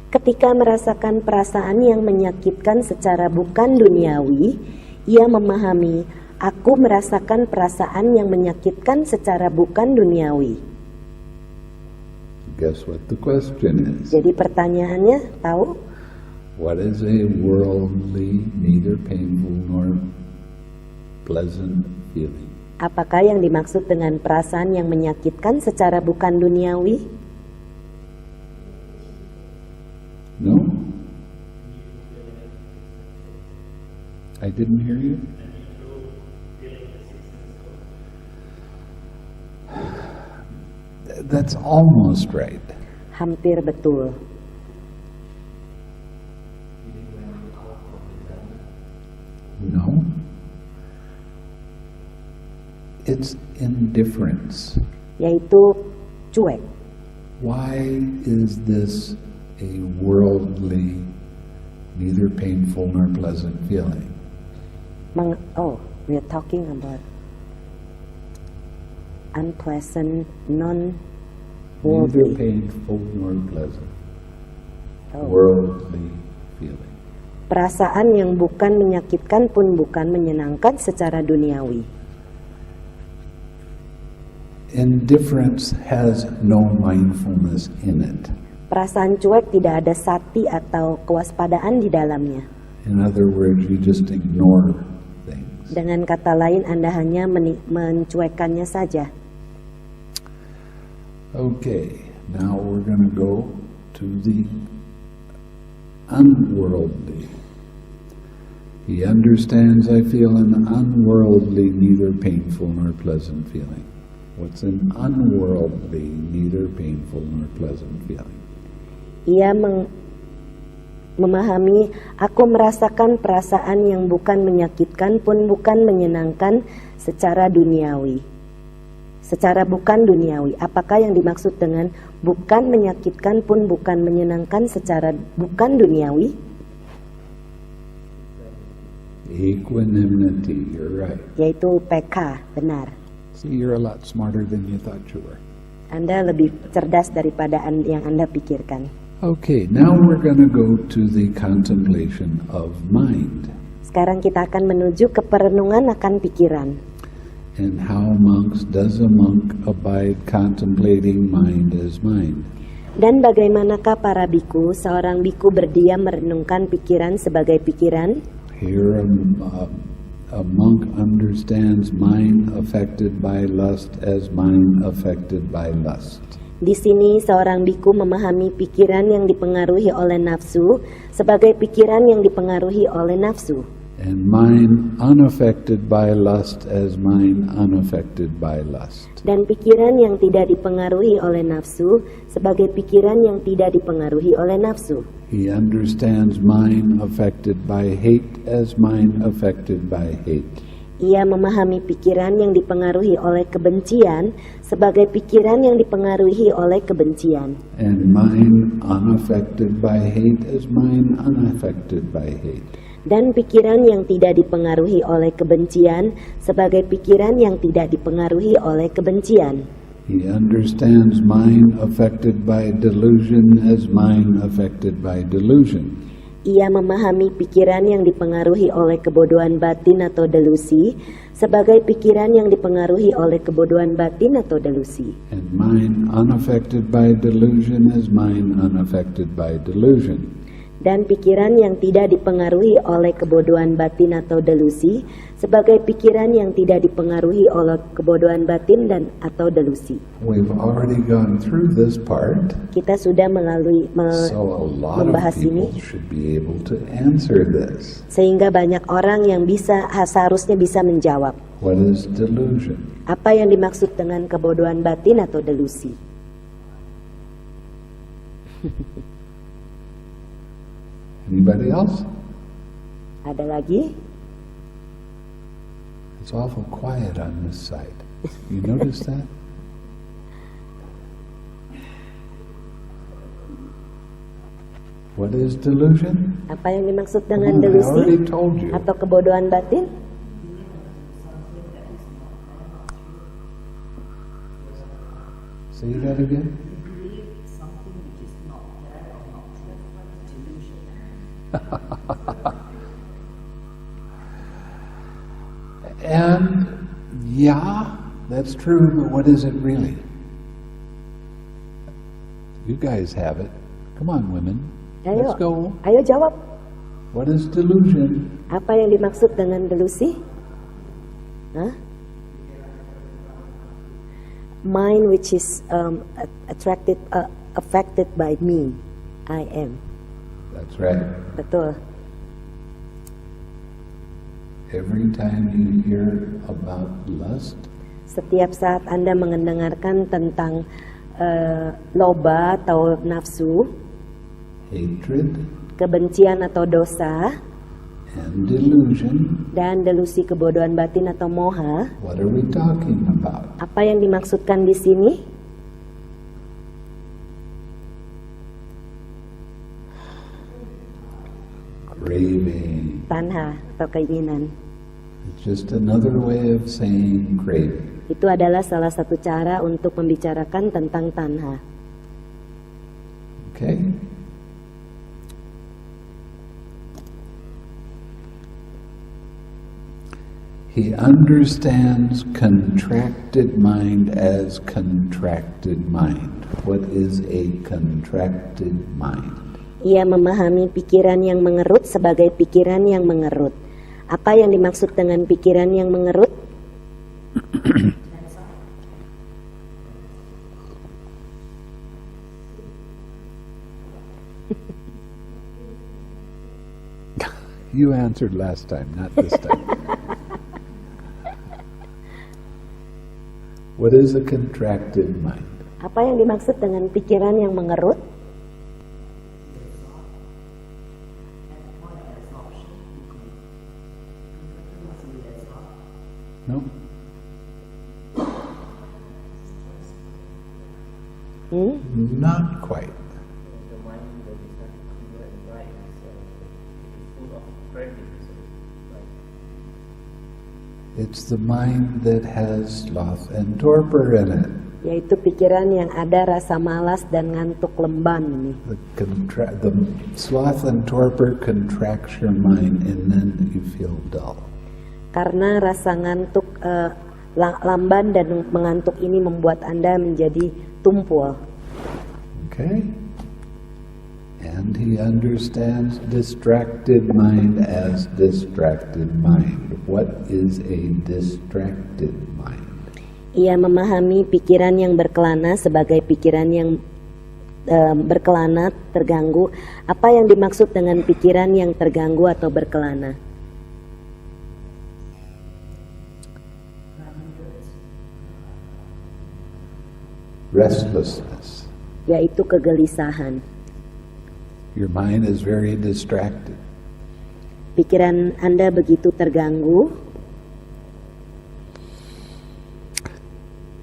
Ketika merasakan perasaan yang menyakitkan secara bukan duniawi, ia memahami, aku merasakan perasaan yang menyakitkan secara bukan duniawi. Guess what the question is? Jadi pertanyaannya, tahu? What is a worldly, neither painful nor pleasant feeling? Apakah yang dimaksud dengan perasaan yang menyakitkan secara bukan duniawi? No? I didn't hear you. That's almost right. Hampir betul. No. It's indifference. Yaitu cuek. Why is this a worldly, neither painful nor pleasant feeling? We're talking about unpleasant, neither non-worldly. painful nor pleasant, Oh. worldly feeling. Perasaan yang bukan menyakitkan pun bukan menyenangkan secara duniawi. Indifference has no mindfulness in it. Perasaan cuek tidak ada sati atau kewaspadaan di dalamnya. In other words, you just ignore things. Dengan kata lain, Anda hanya mencuekannya saja. Okay, now we're going to go to the unworldly. He understands I feel an unworldly, neither painful nor pleasant feeling. What's an unworldly, neither painful nor pleasant feeling? Ia memahami, aku merasakan perasaan yang bukan menyakitkan pun bukan menyenangkan secara duniawi. Secara bukan duniawi. Apakah yang dimaksud dengan bukan menyakitkan pun bukan menyenangkan secara bukan duniawi? Equanimity, you're right. Yaitu PK, benar. See, you're a lot smarter than you thought you were. Anda lebih cerdas daripada yang Anda pikirkan. Okay, now we're going to go to the contemplation of mind Sekarang kita akan menuju ke perenungan akan pikiran. and how does a monk abide contemplating mind as mind. Dan bagaimanakah para biku, seorang biku berdiam merenungkan pikiran sebagai pikiran? Here a monk understands mind affected by lust as mind affected by lust. Di sini seorang biku memahami pikiran yang dipengaruhi oleh nafsu sebagai pikiran yang dipengaruhi oleh nafsu. And mind unaffected by lust as mind unaffected by lust. Dan pikiran yang tidak dipengaruhi oleh nafsu sebagai pikiran yang tidak dipengaruhi oleh nafsu. He understands mind affected by hate as mind affected by hate. Ia memahami pikiran yang dipengaruhi oleh kebencian sebagai pikiran yang dipengaruhi oleh kebencian. And mind unaffected by hate as mind unaffected by hate. Dan pikiran yang tidak dipengaruhi oleh kebencian sebagai pikiran yang tidak dipengaruhi oleh kebencian. He understands mind affected by delusion as mind affected by delusion. Ia memahami pikiran yang dipengaruhi oleh kebodohan batin atau delusi sebagai pikiran yang dipengaruhi oleh kebodohan batin atau delusi. And mind unaffected by delusion as mind unaffected by delusion. Dan pikiran yang tidak dipengaruhi oleh kebodohan batin atau delusi sebagai pikiran yang tidak dipengaruhi oleh kebodohan batin dan atau delusi. We've already gone through this part, Kita sudah melalui so a lot of membahas people ini, should be able to answer this. sehingga banyak orang yang seharusnya bisa menjawab. What is delusion? Apa yang dimaksud dengan kebodohan batin atau delusi? Anybody else? Ada lagi? It's awful quiet on this side. You notice that? What is delusion? Apa yang dimaksud Come dengan on, I delusi already told you. atau kebodohan batin? Say that again. And yeah, that's true, but what is it really? You guys have it. Come on, women. Let's go. Ayo jawab. What is delusion? Apa yang dimaksud dengan delusi? Hah? Mind which is affected by me. I am. That's right. Betul. Every time you hear about lust, Setiap saat Anda mendengarkan tentang loba atau nafsu, hatred, kebencian atau dosa, and delusion, dan delusi kebodohan batin atau moha, what are we talking about? apa yang dimaksudkan di sini? Craving. Tanha atau keinginan. It's just another way of saying craving. Itu adalah salah satu cara untuk membicarakan tentang tanha. Okay? He understands contracted mind as contracted mind. What is a contracted mind? Ia memahami pikiran yang mengerut sebagai pikiran yang mengerut. Apa yang dimaksud dengan pikiran yang mengerut? You answered last time, not this time. What is a contracted mind? Apa yang dimaksud dengan pikiran yang mengerut? No? Not quite. The mind that is not clear and bright, so it's full of cravings. It's the mind that has sloth and torpor in it. Yaitu pikiran yang ada rasa malas dan ngantuk lemban ini. The sloth and torpor contracts your mind and then you feel dull. Karena rasa ngantuk, lamban dan mengantuk ini membuat Anda menjadi tumpul. Okay? And he understands distracted mind as distracted mind. What is a distracted mind? Ia memahami pikiran yang berkelana sebagai pikiran yang berkelana, terganggu. Apa yang dimaksud dengan pikiran yang terganggu atau berkelana? Restlessness. Yaitu kegelisahan. Your mind is very distracted. Pikiran Anda begitu terganggu.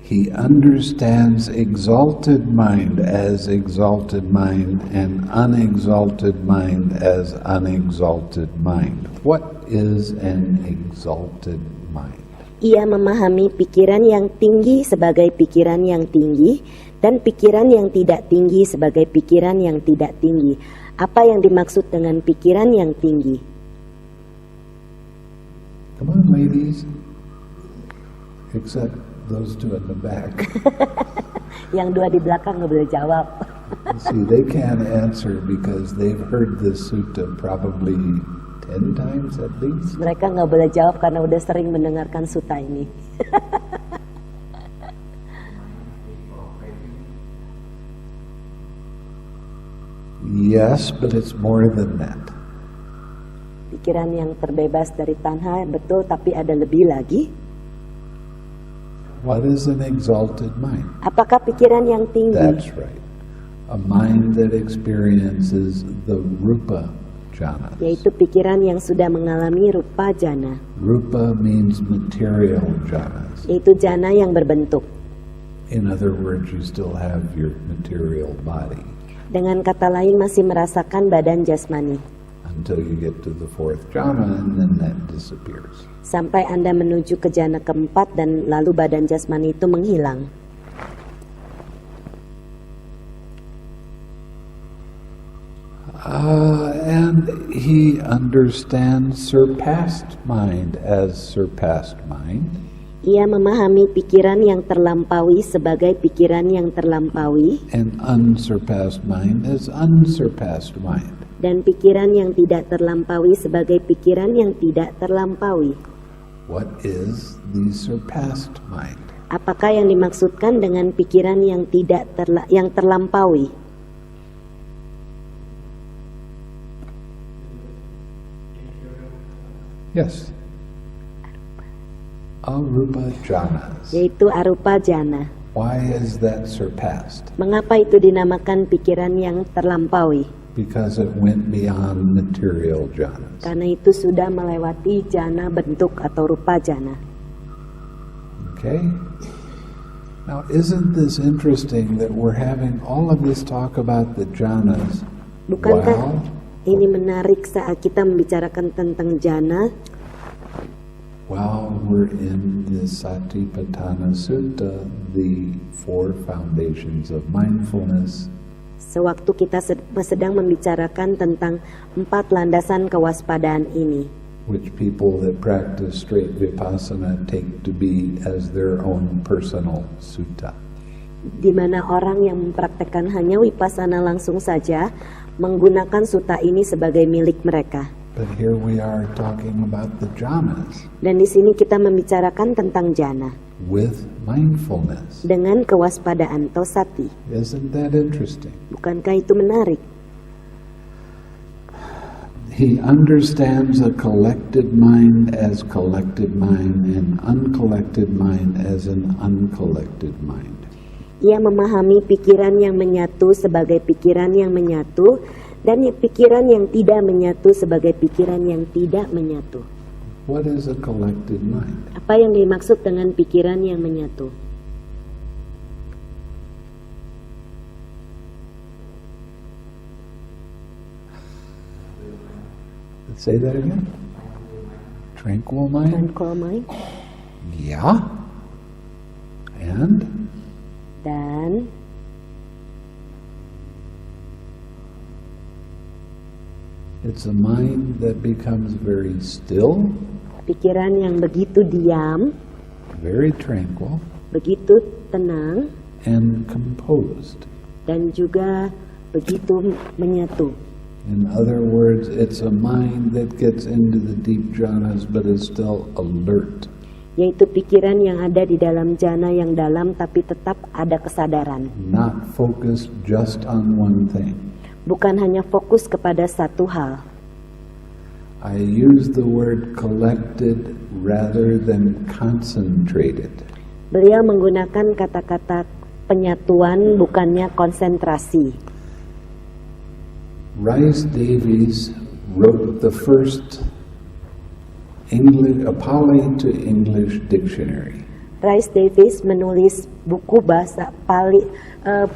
He understands exalted mind as exalted mind and unexalted mind as unexalted mind. What is an exalted mind? Ia memahami pikiran yang tinggi sebagai pikiran yang tinggi dan pikiran yang tidak tinggi sebagai pikiran yang tidak tinggi. Apa yang dimaksud dengan pikiran yang tinggi? Come on, ladies. Except those two in the back. Yang dua di belakang nggak boleh jawab. See, they can't answer because they've heard this sutta probably 10 times at least. Mereka nggak boleh jawab karena udah sering mendengarkan sutta ini. Yes, but it's more than that. Pikiran yang terbebas dari tanha, betul, tapi ada lebih lagi. What is an exalted mind? Apakah pikiran yang tinggi? That's right. A mind that experiences the rupa jhanas. Yaitu pikiran yang sudah mengalami rupa jana. Rupa means material jhanas. Yaitu jana yang berbentuk. In other words, you still have your material body Dengan kata lain masih merasakan badan jasmani. until you get to the fourth jhana and then that disappears. Sampai Anda menuju ke jana keempat dan lalu badan jasmani itu menghilang. And he understands surpassed mind as surpassed mind. Ia memahami pikiran yang terlampaui sebagai pikiran yang terlampaui. And unsurpassed mind as unsurpassed mind. Dan pikiran yang tidak terlampaui sebagai pikiran yang tidak terlampaui. What is the surpassed mind? Apakah yang dimaksudkan dengan pikiran yang tidak yang terlampaui? Yes. Arupa jhanas. Yaitu arupa jana. Why is that surpassed? Mengapa itu dinamakan pikiran yang terlampaui? Because it went beyond material jhanas. Karena itu sudah melewati jana bentuk atau rupa jana. Okay? Now, isn't this interesting that we're having all of this talk about the jhanas Bukankah while ini menarik saat kita membicarakan tentang jana while we're in the Satipatthana Sutta, the 4 foundations of mindfulness, Sewaktu kita sedang membicarakan tentang 4 landasan kewaspadaan ini, which people that practice straight vipassana take to be as their own personal sutta. di mana orang yang mempraktekkan hanya vipassana langsung saja menggunakan sutta ini sebagai milik mereka. But here we are talking about the jhanas Dan di sini kita membicarakan tentang jhana with mindfulness. dengan kewaspadaan atau sati. Isn't that interesting? Bukankah itu menarik? He understands a collected mind as collected mind and uncollected mind as an uncollected mind. Ia memahami pikiran yang menyatu sebagai pikiran yang menyatu dan pikiran yang tidak menyatu sebagai pikiran yang tidak menyatu. What is a collected mind? Apa yang dimaksud dengan pikiran yang menyatu? Let's say that again. Tranquil mind? Tranquil mind. Yeah. And Dan it's a mind that becomes very still, pikiran yang begitu diam, very tranquil, begitu tenang, and composed. dan juga begitu menyatu. In other words, it's a mind that gets into the deep jhanas but is still alert. Yaitu pikiran yang ada di dalam jhana yang dalam tapi tetap ada kesadaran. Not focused just on one thing. Bukan hanya fokus kepada satu hal. I use the word collected rather than concentrated. Beliau menggunakan kata-kata penyatuan bukannya konsentrasi. Rice Davies wrote the first English, a Pali to English dictionary. Rice Davies menulis buku bahasa Pali,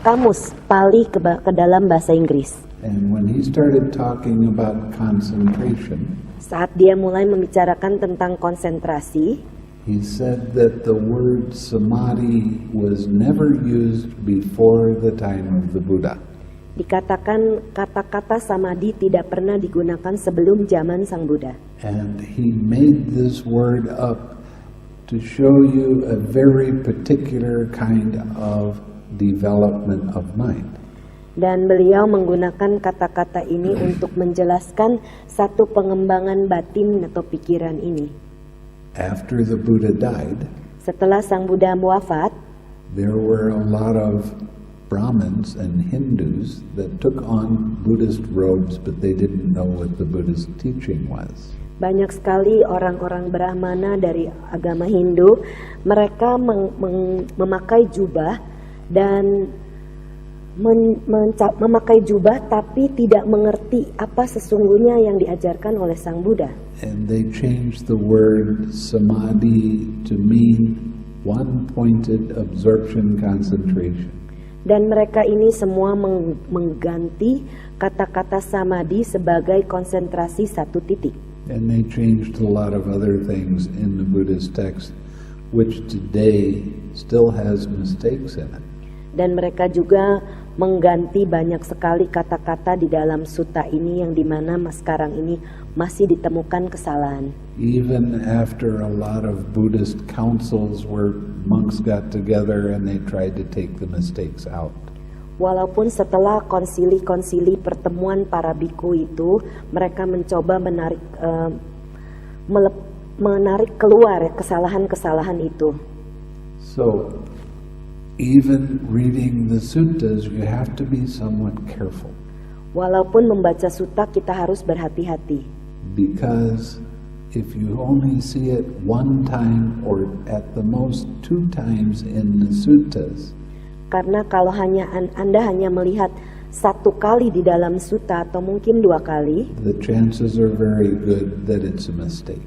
kamus Pali ke dalam bahasa Inggris. And when he started talking about concentration, Saat dia mulai membicarakan tentang konsentrasi, he said that the word samadhi was never used before the time of the Buddha. dikatakan kata-kata samadhi tidak pernah digunakan sebelum zaman Sang Buddha. And he made this word up to show you a very particular kind of development of mind. Dan beliau menggunakan kata-kata ini untuk menjelaskan satu pengembangan batin atau pikiran ini. After the Buddha died, Setelah Sang Buddha wafat, there were a lot of Brahmins and Hindus that took on Buddhist robes, but they didn't know what the Buddhist teaching was. banyak sekali orang-orang Brahmana dari agama Hindu, mereka memakai jubah dan memakai jubah tapi tidak mengerti apa sesungguhnya yang diajarkan oleh Sang Buddha. And they changed the word samadhi to mean one-pointed absorption concentration. Dan mereka ini semua mengganti kata-kata samadhi sebagai konsentrasi satu titik. And they changed a lot of other things in the Buddhist text, which today still has mistakes in it. Dan mereka juga mengganti banyak sekali kata-kata di dalam sutta ini yang dimana sekarang ini masih ditemukan kesalahan. Even after a lot of Buddhist councils where monks got together and they tried to take the mistakes out. Walaupun setelah konsili-konsili pertemuan para biku itu, mereka mencoba menarik keluar kesalahan-kesalahan itu. So, even reading the suttas, you have to be somewhat careful. Walaupun membaca sutta kita harus berhati-hati. Because if you only see it one time or at the most 2 times in the suttas, Karena kalau Anda hanya melihat satu kali di dalam sutta atau mungkin 2 kali, the chances are very good that it's a mistake.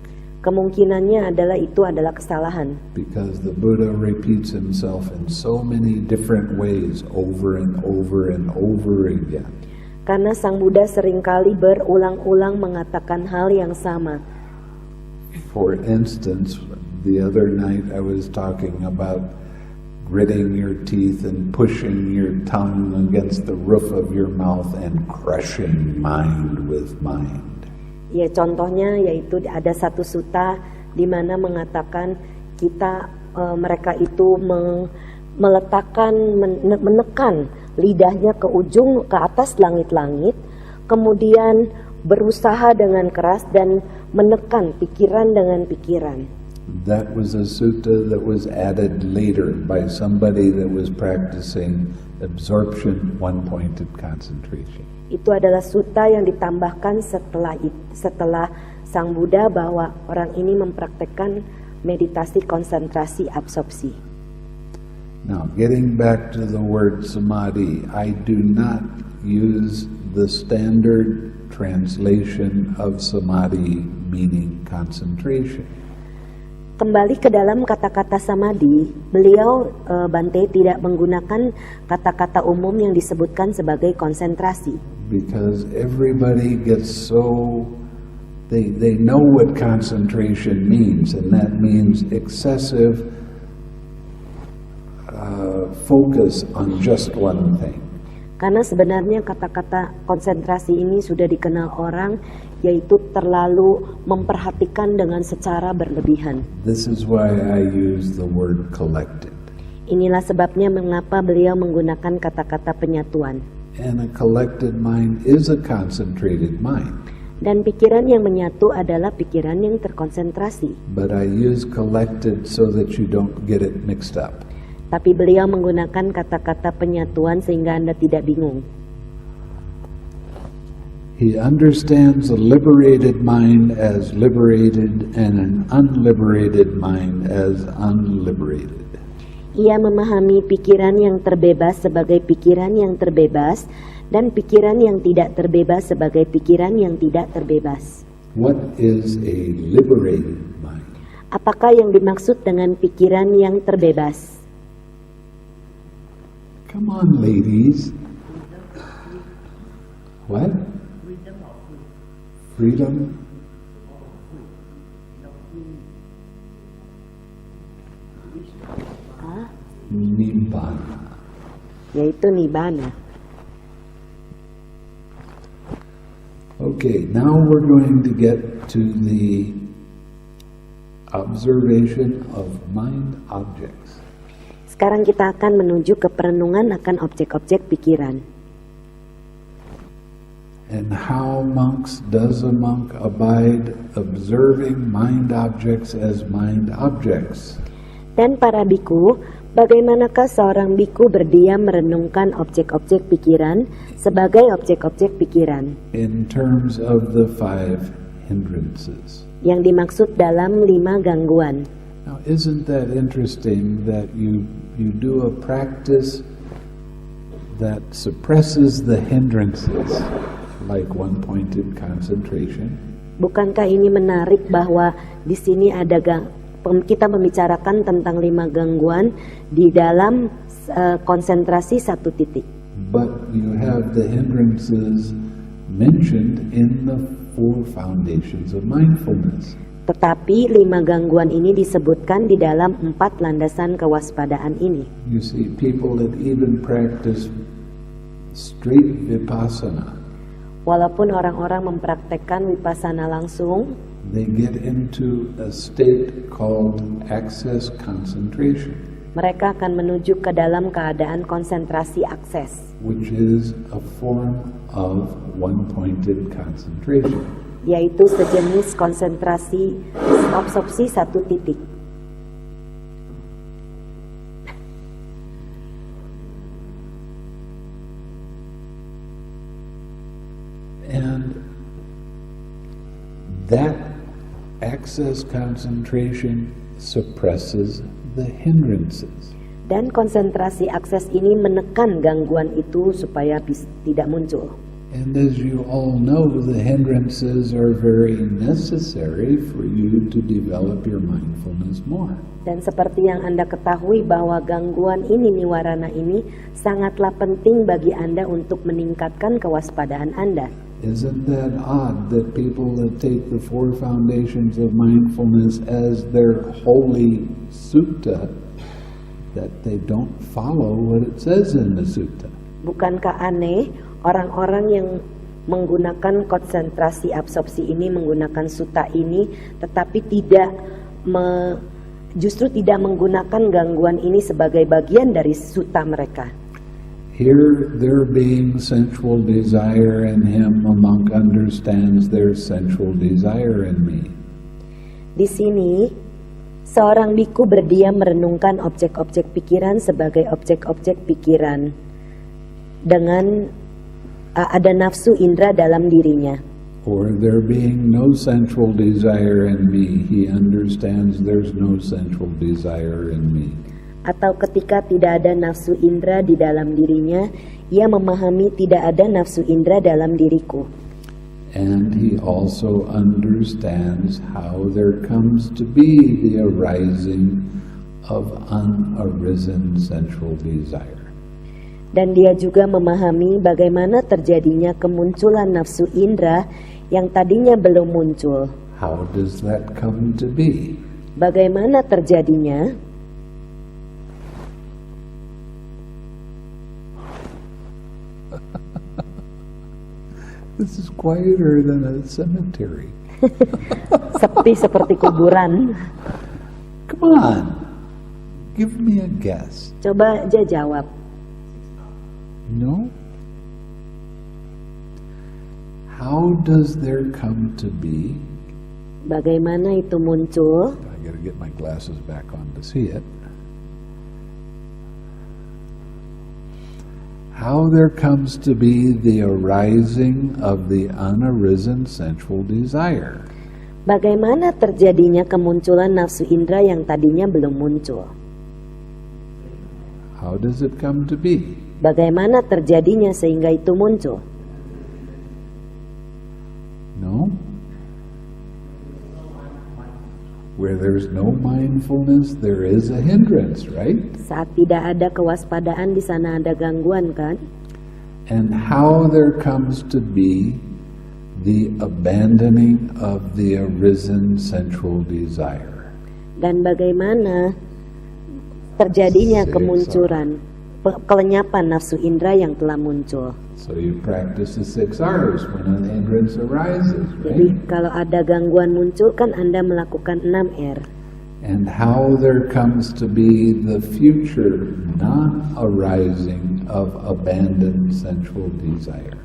kemungkinannya itu adalah kesalahan. Because the Buddha repeats himself in so many different ways over and over and over again. Karena Sang Buddha seringkali berulang-ulang mengatakan hal yang sama. For instance, the other night I was talking about gritting your teeth and pushing your tongue against the roof of your mouth and crushing mind with mind. Ya, contohnya yaitu ada satu sutta di mana mengatakan mereka itu meletakkan, menekan lidahnya ke ujung, ke atas langit-langit, kemudian berusaha dengan keras dan menekan pikiran dengan pikiran. That was a sutta that was added later by somebody that was practicing absorption, one-pointed concentration. Itu adalah sutta yang ditambahkan setelah Sang Buddha bahwa orang ini mempraktekkan meditasi konsentrasi absorpsi. Now, getting back to the word samadhi, I do not use the standard translation of samadhi meaning concentration. Kembali ke dalam kata-kata samadhi, beliau Bante tidak menggunakan kata-kata umum yang disebutkan sebagai konsentrasi. Because everybody gets so, they know what concentration means, and that means excessive focus on just one thing. Karena sebenarnya kata-kata konsentrasi ini sudah dikenal orang, yaitu terlalu memperhatikan dengan secara berlebihan. This is why I use the word collected. Inilah sebabnya mengapa beliau menggunakan kata-kata penyatuan. And a collected mind is a concentrated mind. Dan pikiran yang menyatu adalah pikiran yang terkonsentrasi. But I use collected so that you don't get it mixed up. Tapi beliau menggunakan kata-kata penyatuan sehingga Anda tidak bingung. He understands a liberated mind as liberated and an unliberated mind as unliberated. Ia memahami pikiran yang terbebas sebagai pikiran yang terbebas dan pikiran yang tidak terbebas sebagai pikiran yang tidak terbebas. What is a liberated mind? Apakah yang dimaksud dengan pikiran yang terbebas? Come on, ladies. What? Freedom? Nibbana. Yaitu nibbana. Okay, now we're going to get to the observation of mind objects. Sekarang kita akan menuju ke perenungan akan objek-objek pikiran. And how does a monk abide observing mind objects as mind objects? Dan para biku, bagaimanakah seorang biku berdiam merenungkan objek-objek pikiran sebagai objek-objek pikiran? In terms of the 5 hindrances. Yang dimaksud dalam 5 gangguan. Now, isn't that interesting that you do a practice that suppresses the hindrances, like one-pointed concentration? Bukankah ini menarik bahwa di sini ada kita membicarakan tentang 5 gangguan di dalam konsentrasi satu titik. But you have the hindrances mentioned in the 4 foundations of mindfulness. Tetapi 5 gangguan ini disebutkan di dalam 4 landasan kewaspadaan ini. You see, people that even practice straight vipassana, Walaupun orang-orang mempraktekkan vipassana langsung, they get into a state called access concentration, mereka akan menuju ke dalam keadaan konsentrasi akses, which is a form of one-pointed concentration. yaitu sejenis konsentrasi absorpsi satu titik. And that access concentration suppresses the hindrances. Dan konsentrasi akses ini menekan gangguan itu supaya tidak muncul. And as you all know, the hindrances are very necessary for you to develop your mindfulness more. Dan seperti yang Anda ketahui bahwa gangguan ini, niwarana ini, sangatlah penting bagi Anda untuk meningkatkan kewaspadaan Anda. Isn't that odd that people that take the four foundations of mindfulness as their holy sutta, that they don't follow what it says in the sutta? Bukankah aneh orang-orang yang menggunakan konsentrasi absorpsi ini, menggunakan sutta ini, tetapi justru tidak menggunakan gangguan ini sebagai bagian dari sutta mereka. Here there being sensual desire in him, a monk understands there's sensual desire in me. Di sini, seorang biku berdiam merenungkan objek-objek pikiran sebagai objek-objek pikiran. Dengan ada nafsu indera dalam dirinya. Or there being no sensual desire in me, he understands there's no sensual desire in me. Atau ketika tidak ada nafsu indera di dalam dirinya, ia memahami tidak ada nafsu indera dalam diriku. And he also understands how there comes to be the arising of unarisen sensual desire. Dan dia juga memahami bagaimana terjadinya kemunculan nafsu indera yang tadinya belum muncul. How does that come to be? Bagaimana terjadinya? This is quieter than a cemetery. Sepi seperti kuburan. Come on, give me a guess. Coba aja jawab. No? How does there come to be? Bagaimana itu muncul? I gotta get my glasses back on to see it. How there comes to be the arising of the unarisen sensual desire. Bagaimana terjadinya kemunculan nafsu indera yang tadinya belum muncul? How does it come to be? Bagaimana terjadinya sehingga itu muncul? No? Where there's no mindfulness, there is a hindrance, right? Saat tidak ada kewaspadaan, di sana ada gangguan, kan? And how there comes to be the abandoning of the arisen sensual desire. Dan bagaimana terjadinya kemunculan, kelenyapan nafsu indera yang telah muncul. So you practice the 6 R's when an hindrance arises, Jadi right? kalau ada gangguan muncul, kan Anda melakukan 6R. And how there comes to be the future non-arising of abandoned sensual desire.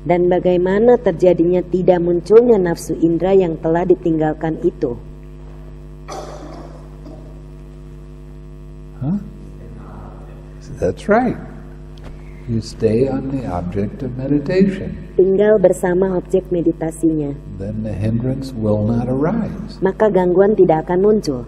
Dan bagaimana terjadinya tidak munculnya nafsu indera yang telah ditinggalkan itu. Huh? That's right. You stay on the object of meditation. Tinggal bersama objek meditasinya. Then the hindrance will not arise. Maka gangguan tidak akan muncul.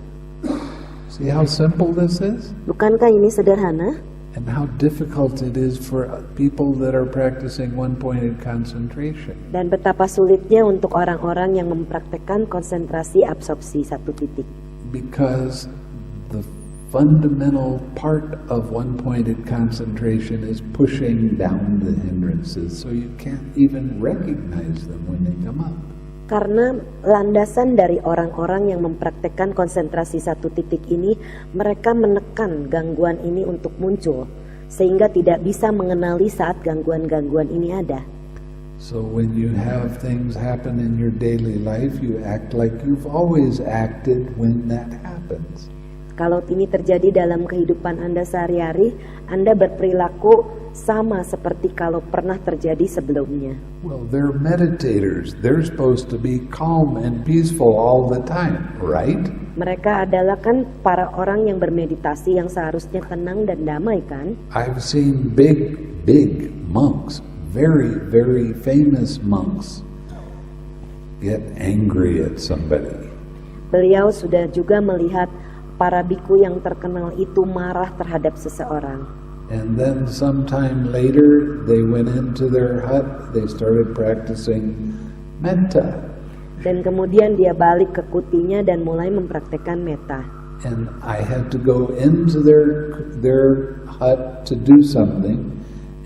See how simple this is? Bukankah ini sederhana? And how difficult it is for people that are practicing one-pointed concentration. Dan betapa sulitnya untuk orang-orang yang mempraktekkan konsentrasi absorpsi satu titik. Because the fundamental part of one-pointed concentration is pushing down the hindrances, so you can't even recognize them when they come up. Karena landasan dari orang-orang yang mempraktekkan konsentrasi satu titik ini, mereka menekan gangguan ini untuk muncul, sehingga tidak bisa mengenali saat gangguan-gangguan ini ada. So when you have things happen in your daily life, you act like you've always acted when that happens. Kalau ini terjadi dalam kehidupan Anda sehari-hari, Anda berperilaku sama seperti kalau pernah terjadi sebelumnya. Well, they're meditators. They're supposed to be calm and peaceful all the time, right? Mereka adalah kan para orang yang bermeditasi yang seharusnya tenang dan damai, kan? I've seen big monks, very famous monks, get angry at somebody. Beliau sudah juga melihat para biku yang terkenal itu marah terhadap seseorang. And then sometime later, they went into their hut, they started practicing metta. Dan kemudian dia balik ke kutinya dan mulai mempraktekkan metta. And I had to go into their hut to do something,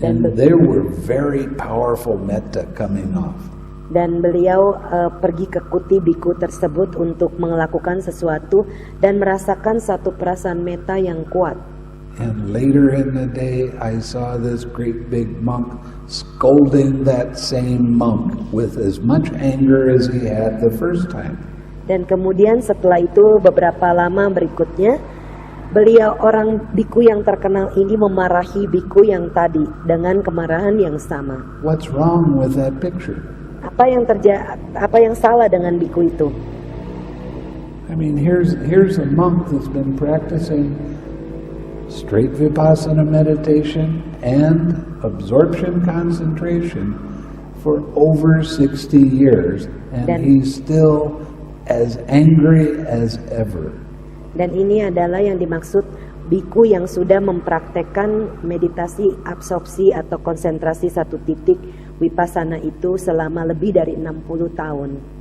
and there were very powerful metta coming off. Dan beliau pergi ke kuti biku tersebut untuk melakukan sesuatu dan merasakan satu perasaan metta yang kuat. And later in the day, I saw this great big monk scolding that same monk with as much anger as he had the first time. Dan kemudian setelah itu beberapa lama berikutnya, beliau orang biku yang terkenal ini memarahi biku yang tadi dengan kemarahan yang sama. What's wrong with that picture? Apa yang salah dengan biku itu? I mean, here's a monk that's been practicing straight vipassana meditation and absorption concentration for over 60 years, and he's still as angry as ever. Dan ini adalah yang dimaksud biku yang sudah mempraktekkan meditasi absorpsi atau konsentrasi satu titik vipassana itu selama lebih dari 60 tahun.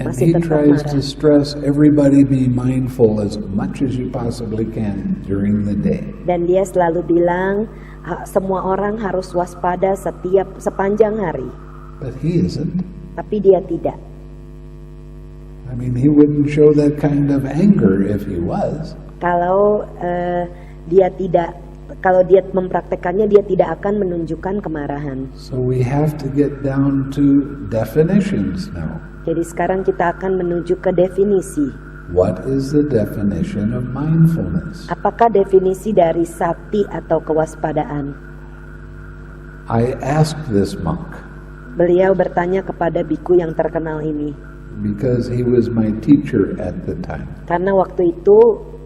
And Masih he tetap tries to marah. stress everybody be mindful as much as you possibly can during the day. Dan dia selalu bilang semua orang harus waspada sepanjang hari. But he isn't. Tapi dia tidak. I mean, he wouldn't show that kind of anger if he was. Kalau dia mempraktekannya, dia tidak akan menunjukkan kemarahan. So we have to get down to definitions now. Jadi sekarang kita akan menuju ke definisi. What is the definition of mindfulness? Apakah definisi dari sati atau kewaspadaan? I asked this monk Beliau bertanya kepada biku yang terkenal ini. because he was my teacher at the time. Karena waktu itu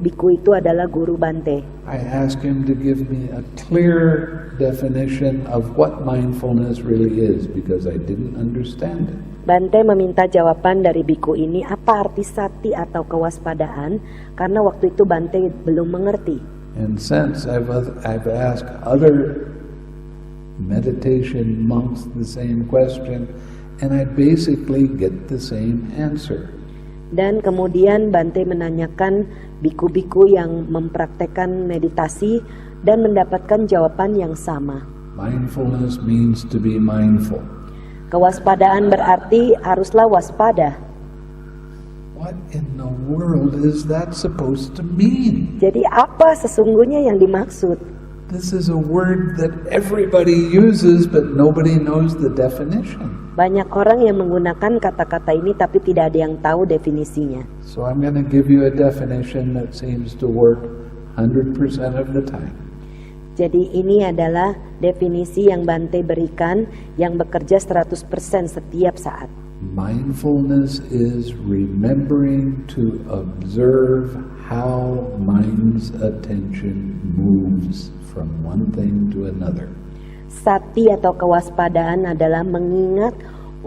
biku itu adalah guru Bante. I asked him to give me a clear definition of what mindfulness really is because I didn't understand it. Bante meminta jawaban dari biku ini apa arti sati atau kewaspadaan karena waktu itu Bante belum mengerti. And since I've asked other meditation monks the same question, and I basically get the same answer. Dan kemudian Bante menanyakan biku-biku yang mempraktekkan meditasi dan mendapatkan jawaban yang sama. Mindfulness means to be mindful. Kewaspadaan berarti haruslah waspada. What in the world is that supposed to mean? Jadi apa sesungguhnya yang dimaksud? This is a word that everybody uses, but nobody knows the definition. Banyak orang yang menggunakan kata-kata ini tapi tidak ada yang tahu definisinya. So I'm going to give you a definition that seems to work 100% of the time. Jadi ini adalah definisi yang Bante berikan yang bekerja 100% setiap saat. Mindfulness is remembering to observe how mind's attention moves from one thing to another. Sati atau kewaspadaan adalah mengingat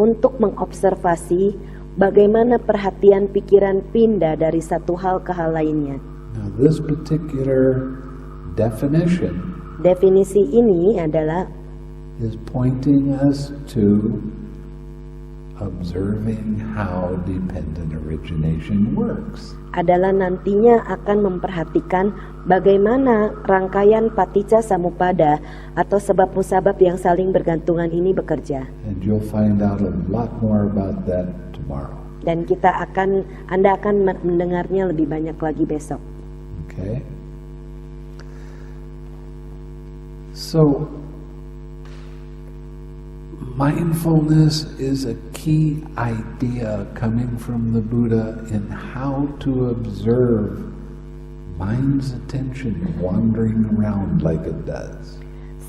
untuk mengobservasi bagaimana perhatian pikiran pindah dari satu hal ke hal lainnya. Now this particular definition Definisi ini adalah is pointing us to observing how dependent origination works. adalah nantinya akan memperhatikan bagaimana rangkaian paticca samuppada atau sebab musabab yang saling bergantungan ini bekerja. And you'll find out a lot more about that tomorrow. Dan Anda akan mendengarnya lebih banyak lagi besok. Okay? So, mindfulness is a key idea coming from the Buddha in how to observe mind's attention wandering around like it does.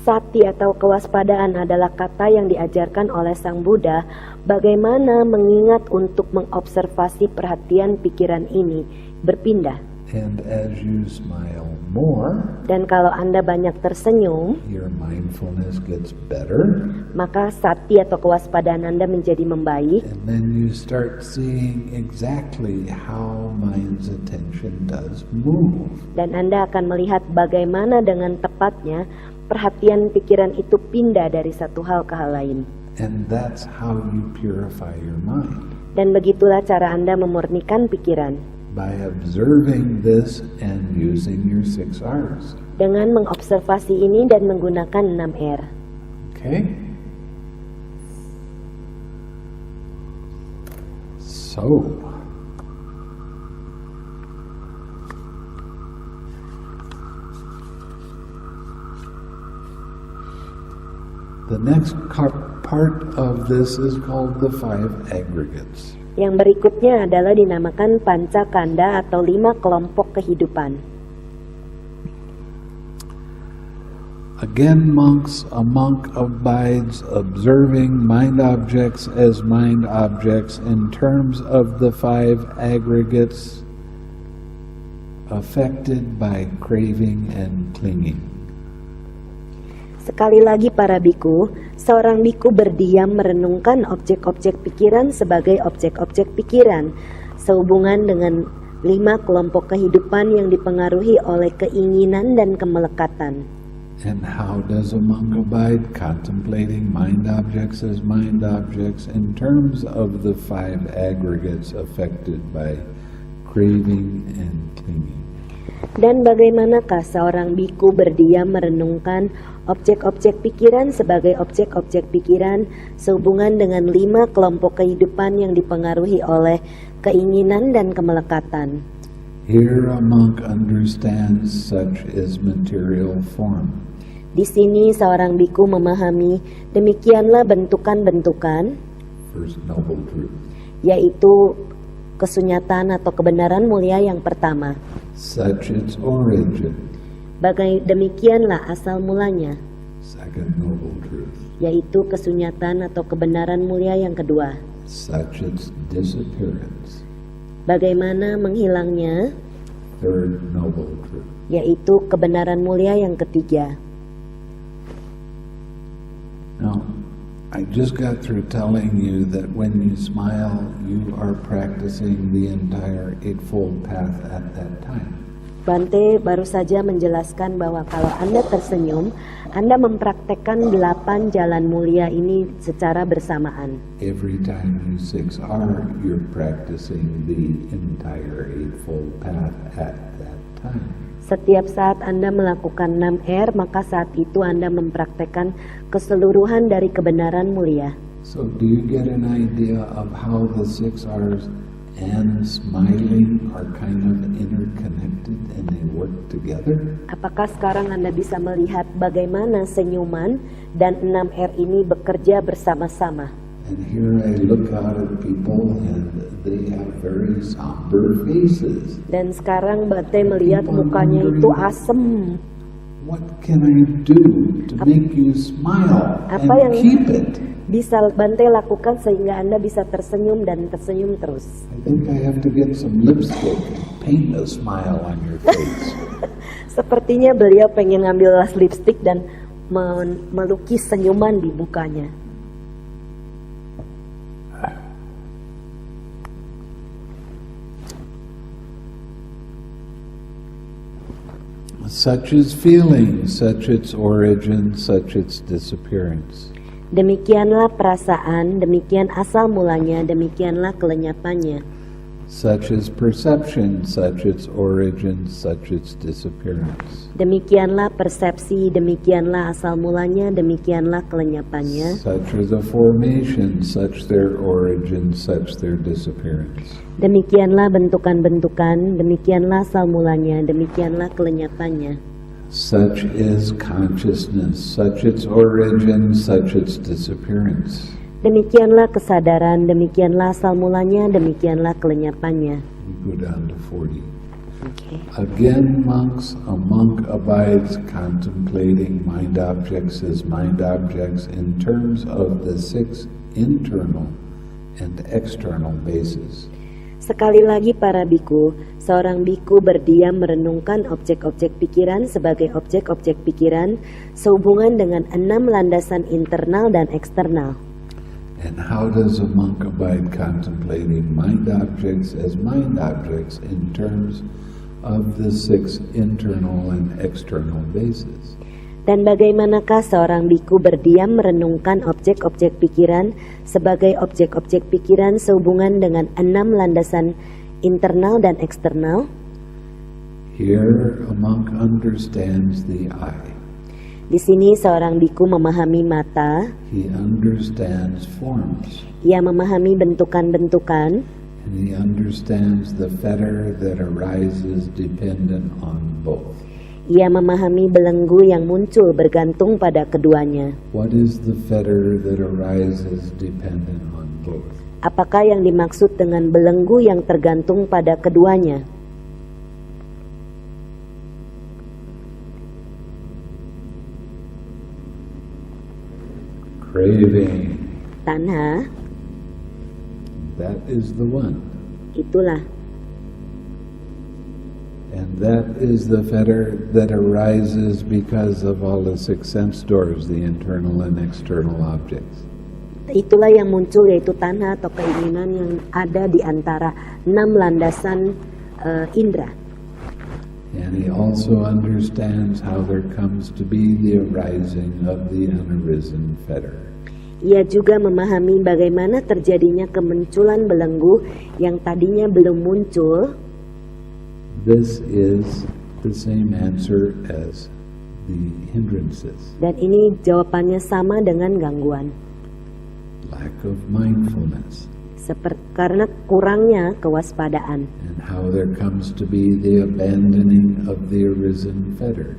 Sati atau kewaspadaan adalah kata yang diajarkan oleh Sang Buddha bagaimana mengingat untuk mengobservasi perhatian pikiran ini berpindah. And as you smile more, Dan kalau Anda banyak tersenyum, your mindfulness gets better, maka sati atau kewaspadaan Anda menjadi membaik. and then you start seeing exactly how mind's attention does move. Dan Anda akan melihat bagaimana dengan tepatnya perhatian pikiran itu pindah dari satu hal ke hal lain. And that's how you purify your mind, Dan begitulah cara Anda memurnikan pikiran, by observing this and using your 6 R's. dengan mengobservasi ini dan menggunakan 6R. Okay? So, the next part of this is called the 5 aggregates. Yang berikutnya adalah dinamakan pancakanda atau 5 kelompok kehidupan. Again, a monk abides observing mind objects as mind objects in terms of the 5 aggregates affected by craving and clinging. Sekali lagi para biku, seorang biku berdiam merenungkan objek-objek pikiran sebagai objek-objek pikiran, sehubungan dengan 5 kelompok kehidupan yang dipengaruhi oleh keinginan dan kemelekatan. And how does a monk abide contemplating mind objects as mind objects in terms of the 5 aggregates affected by craving and clinging? Dan bagaimanakah seorang biku berdiam merenungkan objek-objek pikiran sebagai objek-objek pikiran sehubungan dengan 5 kelompok kehidupan yang dipengaruhi oleh keinginan dan kemelekatan? Here a monk understands such is material form. Di sini seorang biku memahami demikianlah bentukan-bentukan, First noble truth. yaitu kesunyatan atau kebenaran mulia yang pertama. Such its origin. Demikianlah asal mulanya, Second noble truth. yaitu kesunyatan atau kebenaran mulia yang kedua. Such its disappearance. Bagaimana menghilangnya, Third noble truth. yaitu kebenaran mulia yang ketiga. Now, I just got through telling you that when you smile, you are practicing the entire Eightfold Path at that time. Bante baru saja menjelaskan bahwa kalau Anda tersenyum, Anda mempraktekkan 8 jalan mulia ini secara bersamaan. Every time you 6R, you're practicing the entire Eightfold Path at that time. Setiap saat Anda melakukan 6R, maka saat itu Anda mempraktekkan keseluruhan dari kebenaran mulia. So do you get an idea of how the 6Rs and smiling are kind of interconnected and they work together? Apakah sekarang Anda bisa melihat bagaimana senyuman dan 6R ini bekerja bersama-sama? And here I look out at people and they have very somber faces. Dan sekarang Bante melihat mukanya itu asem. What can I do to make you smile Apa and yang keep it? bisa Bante lakukan sehingga Anda bisa tersenyum dan tersenyum terus? I think I have to get some lipstick and paint a smile on your face. Sepertinya beliau pengen ngambil las lipstick dan melukis senyuman di mukanya. Such is feeling, such its origin, such its disappearance. Demikianlah perasaan, demikian asal mulanya, demikianlah kelenyapannya. Such is perception, such its origin, such its disappearance. Demikianlah persepsi, demikianlah asal mulanya, demikianlah kelenyapannya. Such is a formation, such their origin, such their disappearance. Demikianlah bentukan-bentukan, demikianlah asal mulanya, demikianlah kelenyapannya. Such is consciousness, such its origin, such its disappearance. Demikianlah kesadaran, demikianlah asal mulanya, demikianlah kelenyapannya. We go down to 40. Okay. Again, monks, a monk abides contemplating mind objects as mind objects in terms of the 6 internal and external bases. Sekali lagi para biku, seorang biku berdiam merenungkan objek-objek pikiran sebagai objek-objek pikiran sehubungan dengan 6 landasan internal dan eksternal. And how does a monk abide contemplating mind objects as mind objects in terms of the 6 internal and external bases? Dan bagaimanakah seorang biku berdiam merenungkan objek-objek pikiran sebagai objek-objek pikiran sehubungan dengan 6 landasan internal dan eksternal? Here a monk understands the eye. Di sini seorang biku memahami mata, He understands forms. ia memahami bentukan-bentukan, And he understands the fetter that arises dependent on both. ia memahami belenggu yang muncul bergantung pada keduanya. What is the fetter that arises dependent on both? Apakah yang dimaksud dengan belenggu yang tergantung pada keduanya? Craving. Tanha, That is the one. itulah. And that is the fetter that arises because of all the 6 sense doors, the internal and external objects. Itulah yang muncul, yaitu tanha atau keinginan yang ada di antara 6 landasan indera. And he also understands how there comes to be the arising of the unarisen fetter. Ia juga memahami bagaimana terjadinya kemunculan belenggu yang tadinya belum muncul. This is the same answer as the hindrances. Dan ini jawabannya sama dengan gangguan. Lack of mindfulness. Karena kurangnya kewaspadaan. And how there comes to be the abandoning of the arisen fetter.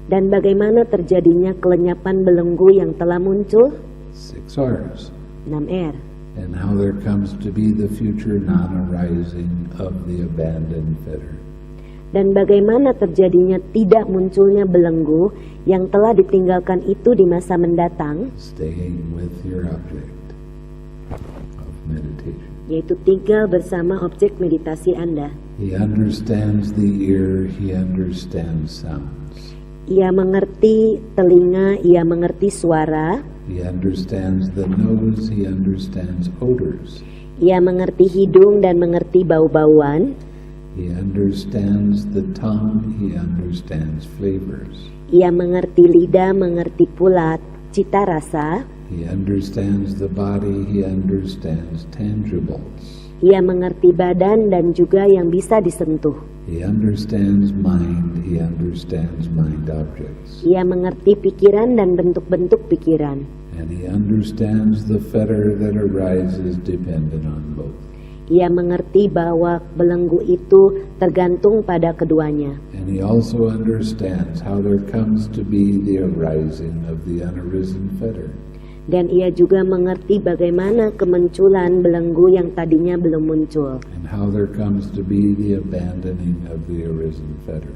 Dan bagaimana terjadinya kelenyapan belenggu yang telah muncul. 6 R's. 6R. And how there comes to be the future non-arising of the abandoned fetter. Dan bagaimana terjadinya tidak munculnya belenggu yang telah ditinggalkan itu di masa mendatang, Staying with your object of meditation. yaitu tinggal bersama objek meditasi Anda. He understands the ear, he understands sounds. Ia mengerti telinga, ia mengerti suara, He understands the nose, he understands odors. ia mengerti hidung dan mengerti bau-bauan, He understands the tongue, he understands flavors. ia mengerti lidah, mengerti pula cita rasa, He understands the body, he understands tangibles. ia mengerti badan dan juga yang bisa disentuh. He understands mind, he understands mind objects. Ia mengerti pikiran dan bentuk-bentuk pikiran. And he understands the fetter that arises dependent on both. Ia mengerti bahwa belenggu itu tergantung pada keduanya. And he also understands how there comes to be the arising of the unarisen fetter. Dan ia juga mengerti bagaimana kemunculan belenggu yang tadinya belum muncul. And how there comes to be the abandoning of the arisen fetter.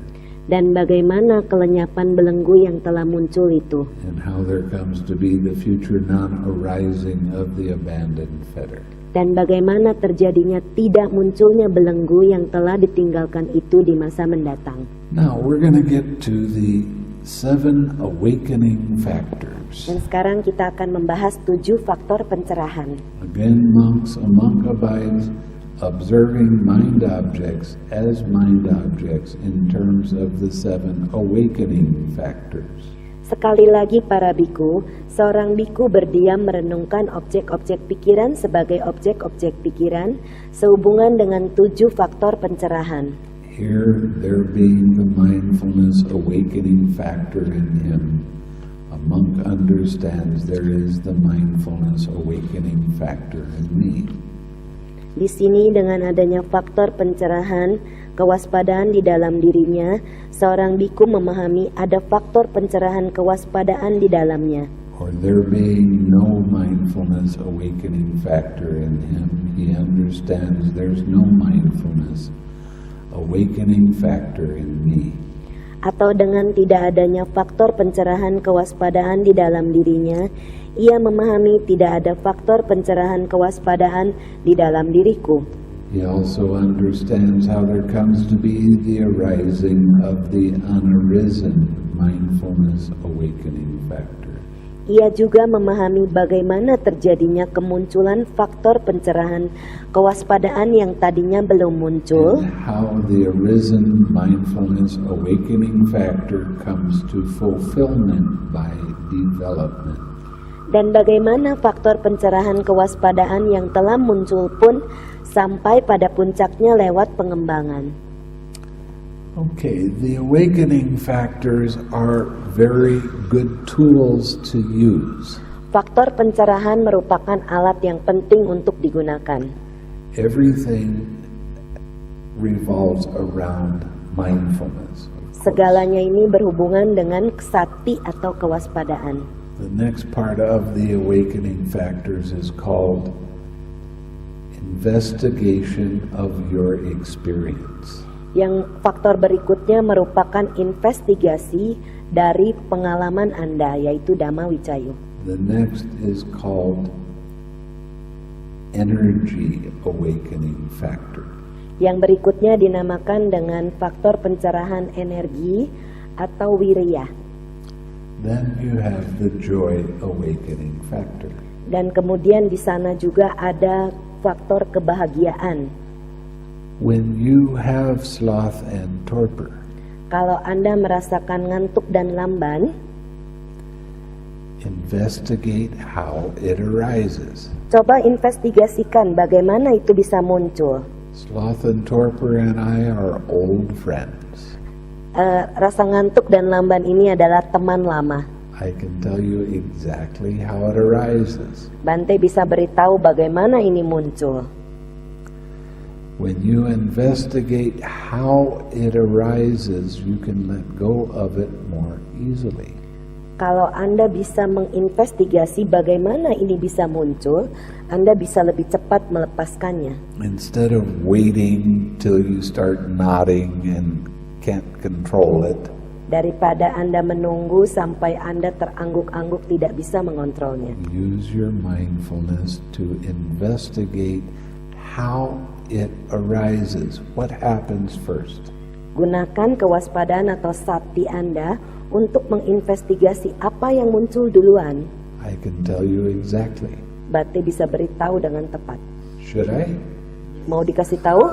Dan bagaimana kelenyapan belenggu yang telah muncul itu. And how there comes to be the future non-arising of the abandoned fetter. Dan bagaimana terjadinya tidak munculnya belenggu yang telah ditinggalkan itu di masa mendatang. Now we're going to get to the 7 awakening factors. Dan sekarang kita akan membahas 7 faktor pencerahan. Again, a monk abides observing mind objects as mind objects in terms of the 7 awakening factors. Sekali lagi para biku, seorang biku berdiam merenungkan objek-objek pikiran sebagai objek-objek pikiran sehubungan dengan 7 faktor pencerahan. Here, there being the mindfulness awakening factor in him, a monk understands there is the mindfulness awakening factor in me. Di sini dengan adanya faktor pencerahan, kewaspadaan di dalam dirinya, seorang biku memahami ada faktor pencerahan kewaspadaan di dalamnya. Or there being no mindfulness awakening factor in him, he understands there's no mindfulness awakening factor in me. Atau dengan tidak adanya faktor pencerahan kewaspadaan di dalam dirinya, ia memahami tidak ada faktor pencerahan kewaspadaan di dalam diriku. He also understands how there comes to be the arising of the unarisen mindfulness awakening factor. Ia juga memahami bagaimana terjadinya kemunculan faktor pencerahan kewaspadaan yang tadinya belum muncul, And how the arisen mindfulness awakening factor comes to fulfillment by development. dan bagaimana faktor pencerahan kewaspadaan yang telah muncul pun sampai pada puncaknya lewat pengembangan. Okay, the awakening factors are very good tools to use. Faktor pencerahan merupakan alat yang penting untuk digunakan. Everything revolves around mindfulness. Segalanya ini berhubungan dengan sati atau kewaspadaan. The next part of the awakening factors is called investigation of your experience. Yang faktor berikutnya merupakan investigasi dari pengalaman Anda, yaitu Dhamma Wicayu. The next is called energy awakening factor. Yang berikutnya dinamakan dengan faktor pencerahan energi atau wirya. Then you have the joy awakening factor. Dan kemudian di sana juga ada faktor kebahagiaan. When you have sloth and torpor, Kalau Anda merasakan ngantuk dan lamban, investigate how it arises. coba investigasikan bagaimana itu bisa muncul. Sloth and torpor and I are old friends. Rasa ngantuk dan lamban ini adalah teman lama. I can tell you exactly how it arises. Bante bisa beritahu bagaimana ini muncul. When you investigate how it arises, you can let go of it more easily. Kalau Anda bisa menginvestigasi bagaimana ini bisa muncul, Anda bisa lebih cepat melepaskannya. Instead of waiting till you start nodding and can't control it, Daripada Anda menunggu sampai Anda terangguk-angguk tidak bisa mengontrolnya. use your mindfulness to investigate how it arises. What happens first? Gunakan kewaspadaan atau sati Anda untuk menginvestigasi apa yang muncul duluan. I can tell you exactly. Bante bisa beritahu dengan tepat. Should I? Mau dikasih tahu?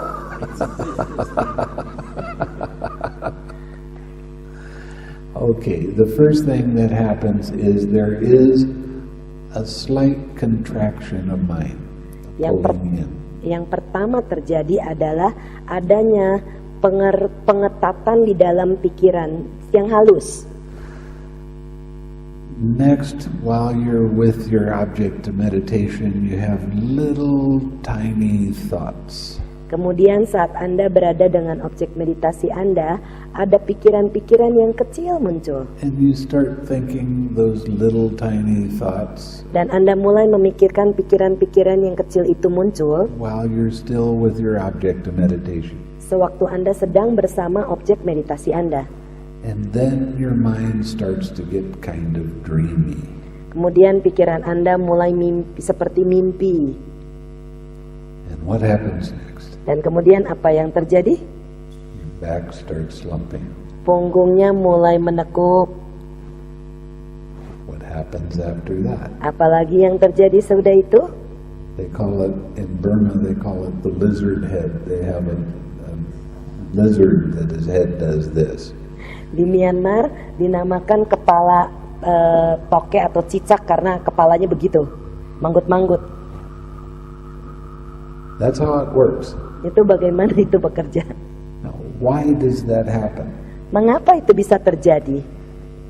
Okay, the first thing that happens is there is a slight contraction of mind, pulling in. Yang pertama terjadi adalah adanya pengetatan di dalam pikiran yang halus. Next, while you're with your object of meditation, you have little tiny thoughts. Kemudian saat Anda berada dengan objek meditasi Anda, ada pikiran-pikiran yang kecil muncul. And you start thinking those little tiny thoughts Dan Anda mulai memikirkan pikiran-pikiran yang kecil itu muncul while you're still with your object of meditation. sewaktu Anda sedang bersama objek meditasi Anda. And then your mind starts to get kind of dreamy. Kemudian pikiran Anda mulai seperti mimpi. And what happens next? Dan kemudian apa yang terjadi? Your back starts slumping. Punggungnya mulai menekuk. What happens after that? Apalagi yang terjadi sudah itu? They call it, in Burma, they call it the lizard head. They have a lizard that his head does this. Di Myanmar dinamakan kepala toke atau cicak karena kepalanya begitu, manggut-manggut. That's how it works. Itu bagaimana itu bekerja? Now, why does that happen? Mengapa itu bisa terjadi?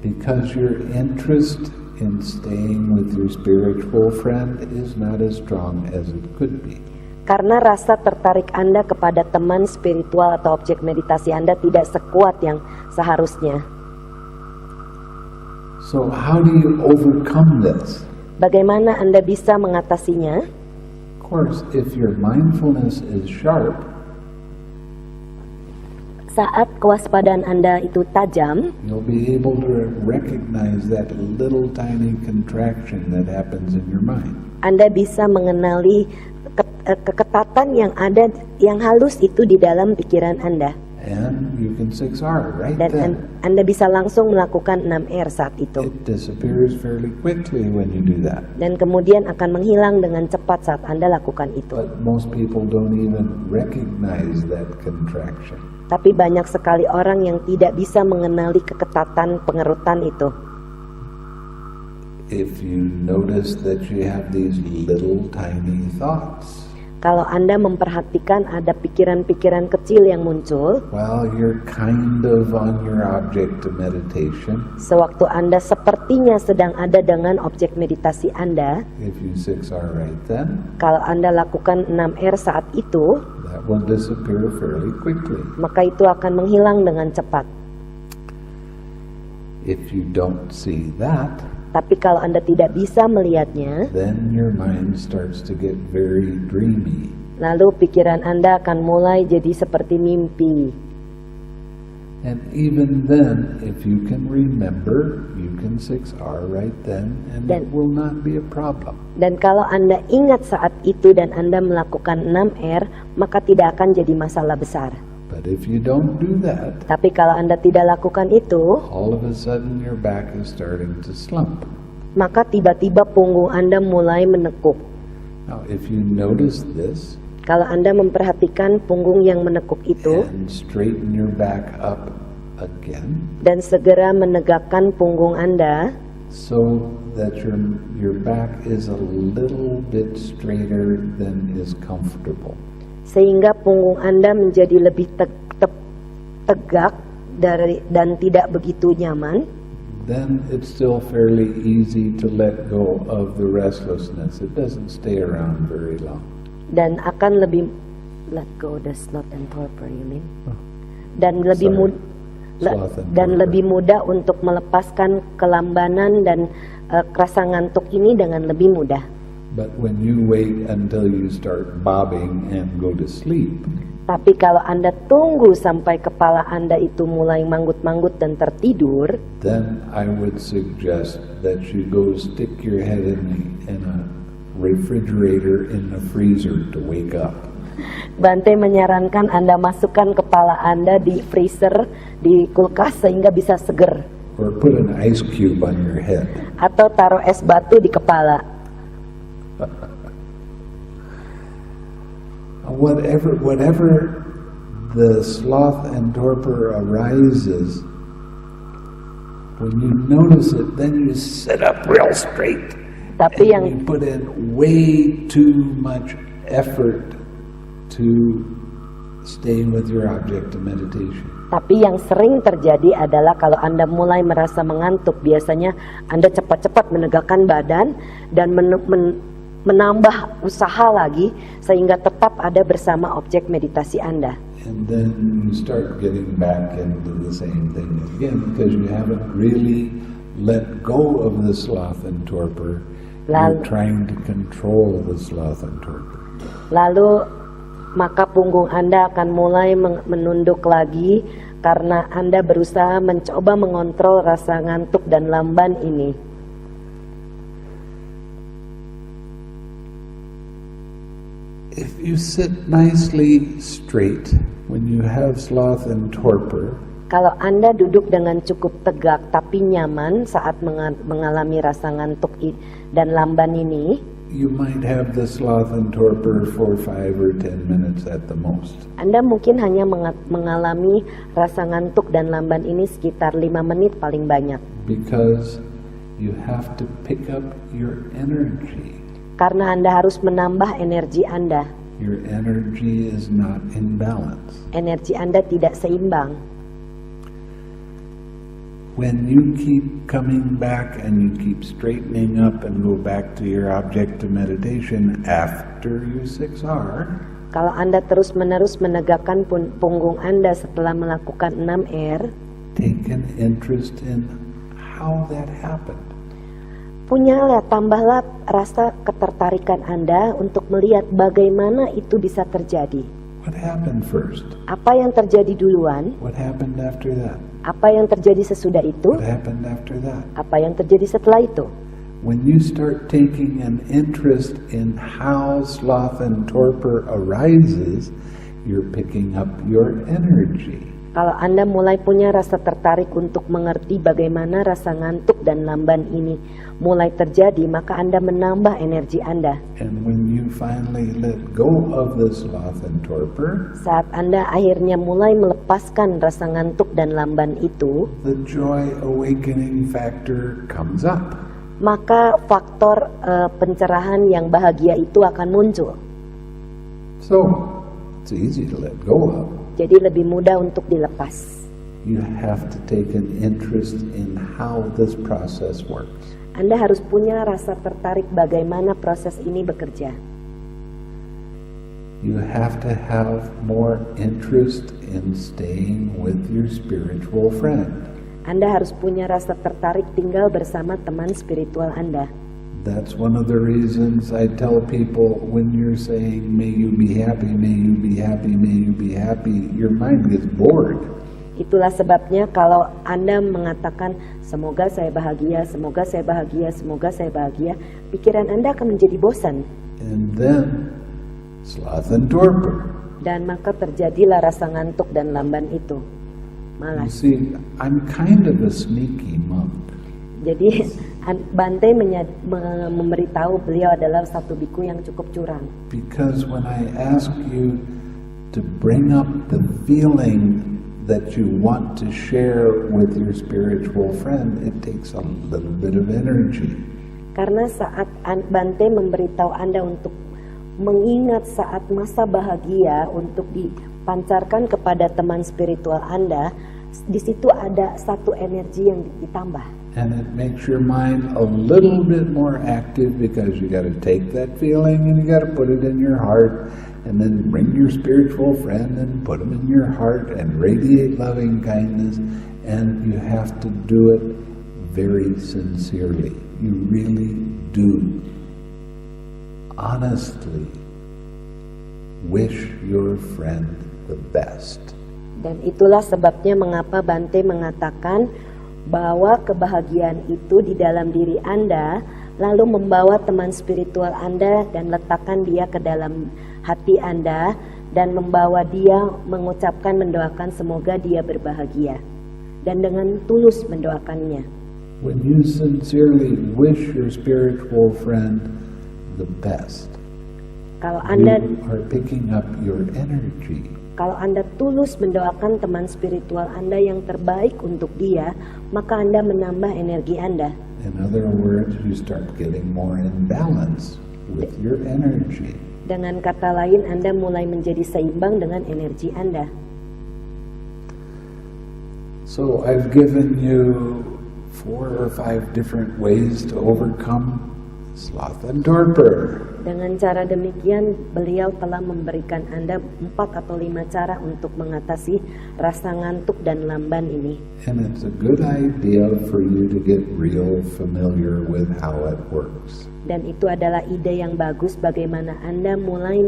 Because your interest in staying with your spiritual friend is not as strong as it could be. Karena rasa tertarik Anda kepada teman spiritual atau objek meditasi Anda tidak sekuat yang seharusnya. So how do you overcome this? Bagaimana Anda bisa mengatasinya? Of course, if your mindfulness is sharp, Saat kewaspadaan Anda itu tajam, you'll be able to recognize that little tiny contraction that happens in your mind. Anda bisa mengenali keketatan yang ada, yang halus itu di dalam pikiran Anda. And you can 6R right Dan then. Anda bisa langsung melakukan 6R saat itu. It disappears fairly quickly when you do that. Dan kemudian akan menghilang dengan cepat saat Anda lakukan itu. But most people don't even recognize that contraction. Tapi banyak sekali orang yang tidak bisa mengenali keketatan pengerutan itu. If you notice that you have these little tiny thoughts, Kalau Anda memperhatikan ada pikiran-pikiran kecil yang muncul, while you're kind of on your object of meditation, sewaktu Anda sepertinya sedang ada dengan objek meditasi Anda, if you 6R right then, kalau Anda lakukan 6R saat itu, that will disappear fairly quickly. maka itu akan menghilang dengan cepat. If you don't see that, Tapi kalau Anda tidak bisa melihatnya, then your mind starts to get very dreamy. lalu pikiran Anda akan mulai jadi seperti mimpi. And even then, if you can remember, you can 6R right then, and it will not be a problem. Dan kalau Anda ingat saat itu dan Anda melakukan 6R, maka tidak akan jadi masalah besar. But if you don't do that, Tapi kalau Anda tidak lakukan itu, all of a sudden your back is starting to slump. maka tiba-tiba punggung Anda mulai menekuk. Now, if you notice this Kalau Anda memperhatikan punggung yang menekuk itu and straighten your back up again, dan segera menegakkan punggung Anda so that your back is a little bit straighter than is comfortable. sehingga punggung Anda menjadi lebih tegak dan tidak begitu nyaman, Then it's still fairly easy to let go of the restlessness. It doesn't stay around very long. dan akan lebih let go the sloth and torpor, you mean? Dan lebih Sorry. mudah Sloth and dan torpor. lebih mudah untuk melepaskan kelambanan dan rasa ngantuk ini dengan lebih mudah. But when you wait until you start bobbing and go to sleep, Tapi kalau Anda tunggu sampai kepala Anda itu mulai manggut-manggut dan tertidur, then I would suggest that you go stick your head in a refrigerator in the freezer to wake up. Bante menyarankan Anda masukkan kepala Anda di freezer, di kulkas sehingga bisa seger. Or put an ice cube on your head. Atau taruh es batu di kepala. Whatever the sloth and torpor arises, when you notice it, then you sit up real straight. Tapi And you put in way too much effort to stay with your object of meditation. Tapi yang sering terjadi adalah kalau Anda mulai merasa mengantuk, biasanya Anda cepat-cepat menegakkan badan dan menambah usaha lagi sehingga tetap ada bersama objek meditasi Anda. And then you start getting back into the same thing again because you haven't really let go of the sloth and torpor. You're trying to control the sloth and torpor. Lalu maka punggung Anda akan mulai menunduk lagi karena Anda berusaha mencoba mengontrol rasa ngantuk dan lamban ini. If you sit nicely straight when you have sloth and torpor, Kalau Anda duduk dengan cukup tegak tapi nyaman saat mengalami rasa ngantuk dan lamban ini, you might have the sloth and torpor for 5 or 10 minutes at the most. Anda mungkin hanya mengalami rasa ngantuk dan lamban ini sekitar 5 menit paling banyak. Because you have to pick up your energy. Karena Anda harus menambah energi Anda. Your energy is not in balance. Energi Anda tidak seimbang. When you keep coming back and you keep straightening up and go back to your object of meditation after you 6R, Kalau Anda terus-menerus menegakkan punggung Anda setelah melakukan 6R, take an interest in how that happened. tambahlah rasa ketertarikan Anda untuk melihat bagaimana itu bisa terjadi. What happened first? Apa yang terjadi duluan? What happened after that? Apa yang terjadi sesudah itu? What happened after that? Apa yang terjadi setelah itu? when you start taking an interest in how sloth and torpor arises, you're picking up your energy. Kalau Anda mulai punya rasa tertarik untuk mengerti bagaimana rasa ngantuk dan lamban ini mulai terjadi, maka Anda menambah energi Anda. And when you finally let go of the sloth and torpor, Saat Anda akhirnya mulai melepaskan rasa ngantuk dan lamban itu, the joy awakening factor comes up. maka faktor pencerahan yang bahagia itu akan muncul. So, it's easy to let go of. Jadi lebih mudah untuk dilepas. You have to take an interest in how this process works. Anda harus punya rasa tertarik bagaimana proses ini bekerja. You have to have more interest in staying with your spiritual friend. Anda harus punya rasa tertarik tinggal bersama teman spiritual Anda. That's one of the reasons I tell people when you're saying, may you be happy, may you be happy, may you be happy, your mind gets bored. Itulah sebabnya kalau Anda mengatakan, semoga saya bahagia, semoga saya bahagia, semoga saya bahagia, pikiran Anda akan menjadi bosan. And then, sloth and torpor. Dan maka terjadilah rasa ngantuk dan lamban itu. You Malas. see, I'm kind of a sneaky monk. Jadi Bante memberitahu beliau adalah satu biku yang cukup curang. Because when I ask you to bring up the feeling that you want to share with your spiritual friend, it takes a little bit of energy. Karena saat Bante memberitahu Anda untuk mengingat saat masa bahagia untuk dipancarkan kepada teman spiritual Anda, di situ ada satu energi yang ditambah. And it makes your mind a little bit more active because you got to take that feeling and you got to put it in your heart and then bring your spiritual friend and put them in your heart and radiate loving kindness, and you have to do it very sincerely. You really do honestly wish your friend the best. Dan itulah sebabnya mengapa Bante mengatakan bahwa kebahagiaan itu di dalam diri Anda, lalu membawa teman spiritual Anda dan letakkan dia ke dalam hati Anda, dan membawa dia mengucapkan, mendoakan semoga dia berbahagia, dan dengan tulus mendoakannya. When you sincerely wish your spiritual friend the best, Kalau Anda you are picking up your energy. Kalau Anda tulus mendoakan teman spiritual Anda yang terbaik untuk dia, maka Anda menambah energi Anda. In other words, you start getting more in balance with your energy. Dengan kata lain, Anda mulai menjadi seimbang dengan energi Anda. So I've given you 4 or 5 different ways to overcome sloth and torpor. Dengan cara demikian, beliau telah memberikan Anda 4 atau 5 cara untuk mengatasi rasa ngantuk dan lamban ini. And it's a good idea for you to get real familiar with how it works. Dan itu adalah ide yang bagus bagaimana Anda mulai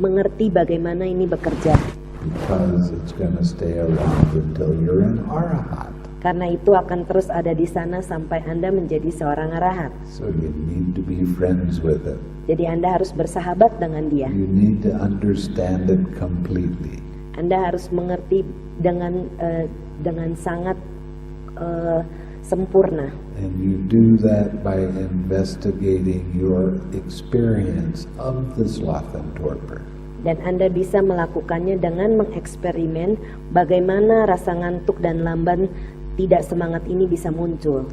mengerti bagaimana ini bekerja. Because it's going to stay around until you're an arahat. Karena itu akan terus ada di sana sampai Anda menjadi seorang arahat. So you need to be friends with it. Jadi Anda harus bersahabat dengan dia. You need to understand it completely. Anda harus mengerti dengan sangat sempurna. And you do that by investigating your experience of the sloth and torpor. Dan Anda bisa melakukannya dengan mengeksperimen bagaimana rasa ngantuk dan lamban tidak semangat ini bisa muncul.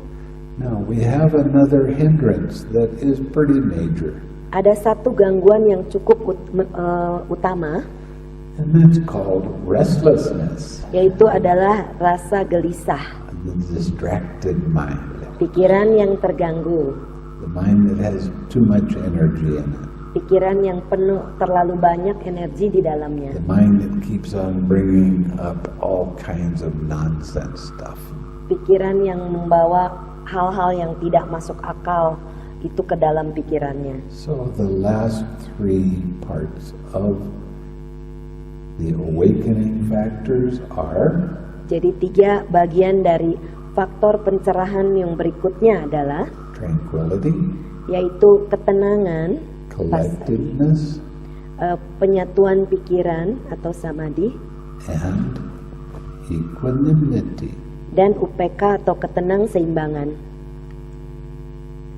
Now we have another hindrance that is pretty major. Ada satu gangguan yang cukup utama, And that's called restlessness, yaitu adalah rasa gelisah, the distracted mind, pikiran yang terganggu, the mind that has too much energy in it, pikiran yang penuh terlalu banyak energi di dalamnya, the mind that keeps on bringing up all kinds of nonsense stuff. pikiran yang membawa hal-hal yang tidak masuk akal itu ke dalam pikirannya. So the last 3 parts of the awakening factors are Jadi 3 bagian dari faktor pencerahan yang berikutnya adalah tranquility, yaitu ketenangan, collectedness, penyatuan pikiran atau samadhi, and equanimity. dan UPK atau ketenang-seimbangan.